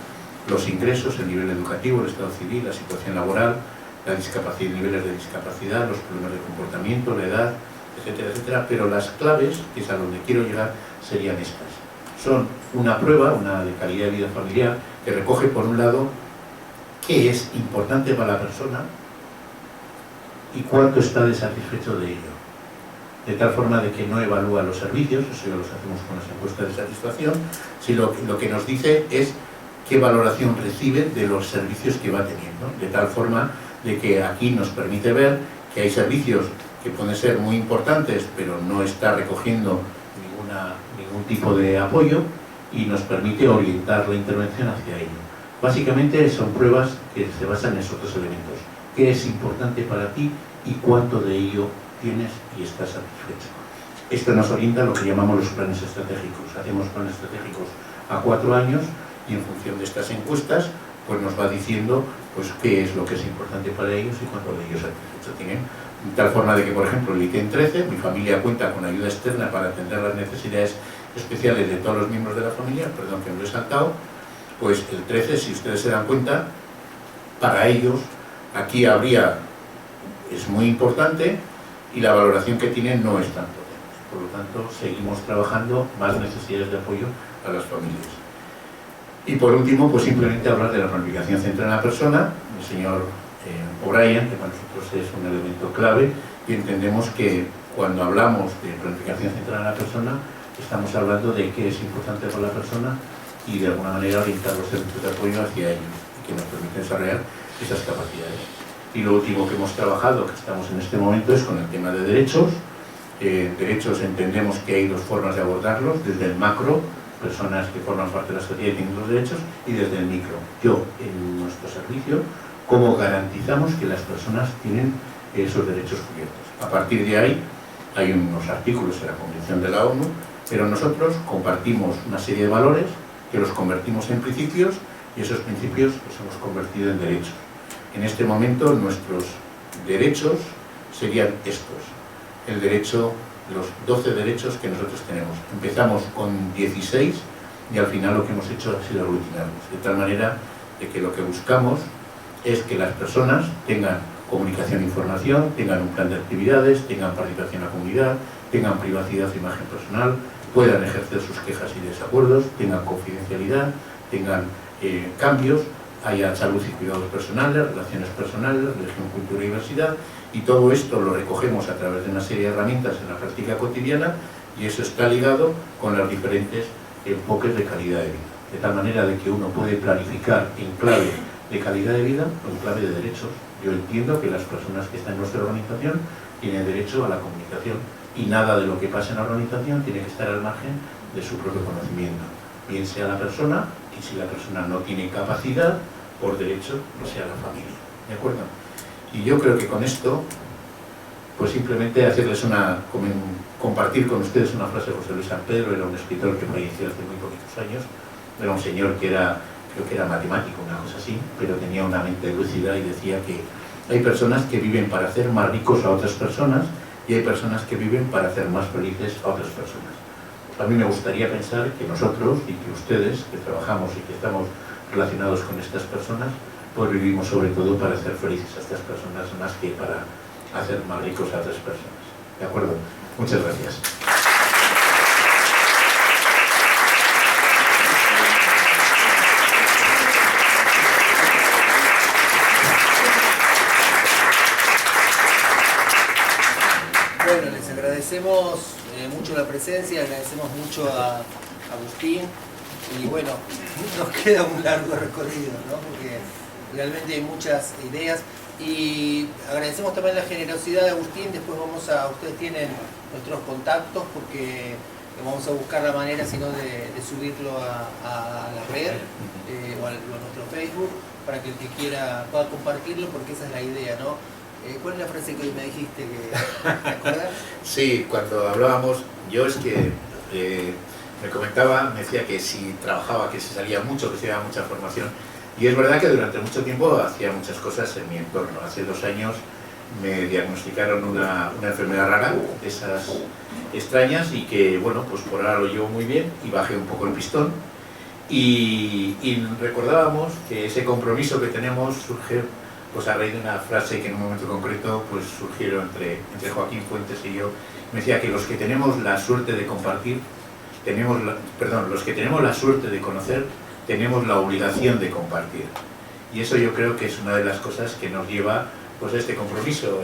los ingresos, el nivel educativo, el estado civil, la situación laboral, la discapacidad, niveles de discapacidad, los problemas de comportamiento, la edad, etcétera, etcétera, pero las claves, que es a donde quiero llegar, serían estas. Son una prueba, una de calidad de vida familiar, que recoge por un lado qué es importante para la persona y cuánto está satisfecho de ello. De tal forma de que no evalúa los servicios, eso ya los hacemos con las encuestas de satisfacción, sino lo que nos dice es qué valoración recibe de los servicios que va teniendo. De tal forma de que aquí nos permite ver que hay servicios que pueden ser muy importantes, pero no está recogiendo ningún tipo de apoyo, y nos permite orientar la intervención hacia ello. Básicamente son pruebas que se basan en esos dos elementos. ¿Qué es importante para ti y cuánto de ello tienes y estás satisfecho? Esto nos orienta a lo que llamamos los planes estratégicos. Hacemos planes estratégicos a 4 años y en función de estas encuestas pues nos va diciendo pues qué es lo que es importante para ellos y cuánto de ellos satisfecho tienen. De tal forma de que, por ejemplo, el ITEM 13, mi familia cuenta con ayuda externa para atender las necesidades especiales de todos los miembros de la familia, perdón que me lo he saltado, pues el 13, si ustedes se dan cuenta, para ellos aquí es muy importante y la valoración que tienen no es tan potente. Por lo tanto, seguimos trabajando más necesidades de apoyo a las familias. Y por último, pues simplemente hablar de la planificación centrada en la persona. El señor O'Brien, que para nosotros es un elemento clave, y entendemos que cuando hablamos de planificación centrada en la persona, estamos hablando de qué es importante para la persona y de alguna manera orientar los servicios de apoyo hacia ellos y que nos permiten desarrollar esas capacidades. Y lo último que hemos trabajado, que estamos en este momento, es con el tema de derechos. Derechos entendemos que hay dos formas de abordarlos, desde el macro, personas que forman parte de la sociedad y tienen los derechos, y desde el micro. Yo, en nuestro servicio, cómo garantizamos que las personas tienen esos derechos cubiertos. A partir de ahí, hay unos artículos en la Convención de la ONU, pero nosotros compartimos una serie de valores que los convertimos en principios y esos principios los hemos convertido en derechos. En este momento nuestros derechos serían estos. El derecho, los 12 derechos que nosotros tenemos. Empezamos con 16 y al final lo que hemos hecho ha sido aglutinarlos. De tal manera de que lo que buscamos es que las personas tengan comunicación e información, tengan un plan de actividades, tengan participación en la comunidad, tengan privacidad e imagen personal, puedan ejercer sus quejas y desacuerdos, tengan confidencialidad, tengan cambios, haya salud y cuidados personales, relaciones personales, religión, cultura y diversidad, y todo esto lo recogemos a través de una serie de herramientas en la práctica cotidiana, y eso está ligado con los diferentes enfoques de calidad de vida. De tal manera de que uno puede planificar en clave de calidad de vida o en clave de derechos. Yo entiendo que las personas que están en nuestra organización tienen derecho a la comunicación y nada de lo que pasa en la organización tiene que estar al margen de su propio conocimiento. Bien sea la persona, y si la persona no tiene capacidad, por derecho, no sea la familia. ¿De acuerdo? Y yo creo que con esto, pues simplemente compartir con ustedes una frase de José Luis San Pedro. Era un escritor que falleció hace muy poquitos años. Era un señor que creo que era matemático, una cosa así, pero tenía una mente lúcida y decía que hay personas que viven para hacer más ricos a otras personas y hay personas que viven para hacer más felices a otras personas. A mí me gustaría pensar que nosotros y que ustedes, que trabajamos y que estamos relacionados con estas personas, pues vivimos sobre todo para hacer felices a estas personas más que para hacer más ricos a otras personas. ¿De acuerdo? Muchas gracias. Bueno, les agradecemos mucho la presencia, agradecemos mucho a Agustín, y bueno, nos queda un largo recorrido, ¿no? Porque realmente hay muchas ideas, y agradecemos también la generosidad de Agustín. Después ustedes tienen nuestros contactos, porque vamos a buscar la manera, si no, de subirlo a la red o a nuestro Facebook, para que el que quiera pueda compartirlo, porque esa es la idea, ¿no? ¿Cuál es la frase que hoy me dijiste? ¿Te acuerdas? Sí, cuando hablábamos, yo es que me decía que si trabajaba, que si salía mucho, que se llevaba mucha formación, y es verdad que durante mucho tiempo hacía muchas cosas en mi entorno. Hace 2 años me diagnosticaron una enfermedad rara, de esas extrañas, y que, bueno, pues por ahora lo llevo muy bien y bajé un poco el pistón, y recordábamos que ese compromiso que tenemos surge pues a raíz de una frase que en un momento concreto pues surgieron entre Joaquín Fuentes y yo. Me decía que los que tenemos la suerte de compartir, los que tenemos la suerte de conocer, tenemos la obligación de compartir. Y eso yo creo que es una de las cosas que nos lleva pues a este compromiso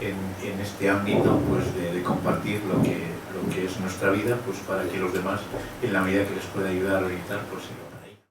en este ámbito, pues de compartir lo que es nuestra vida, pues para que los demás, en la medida que les pueda ayudar a orientar, pues sí.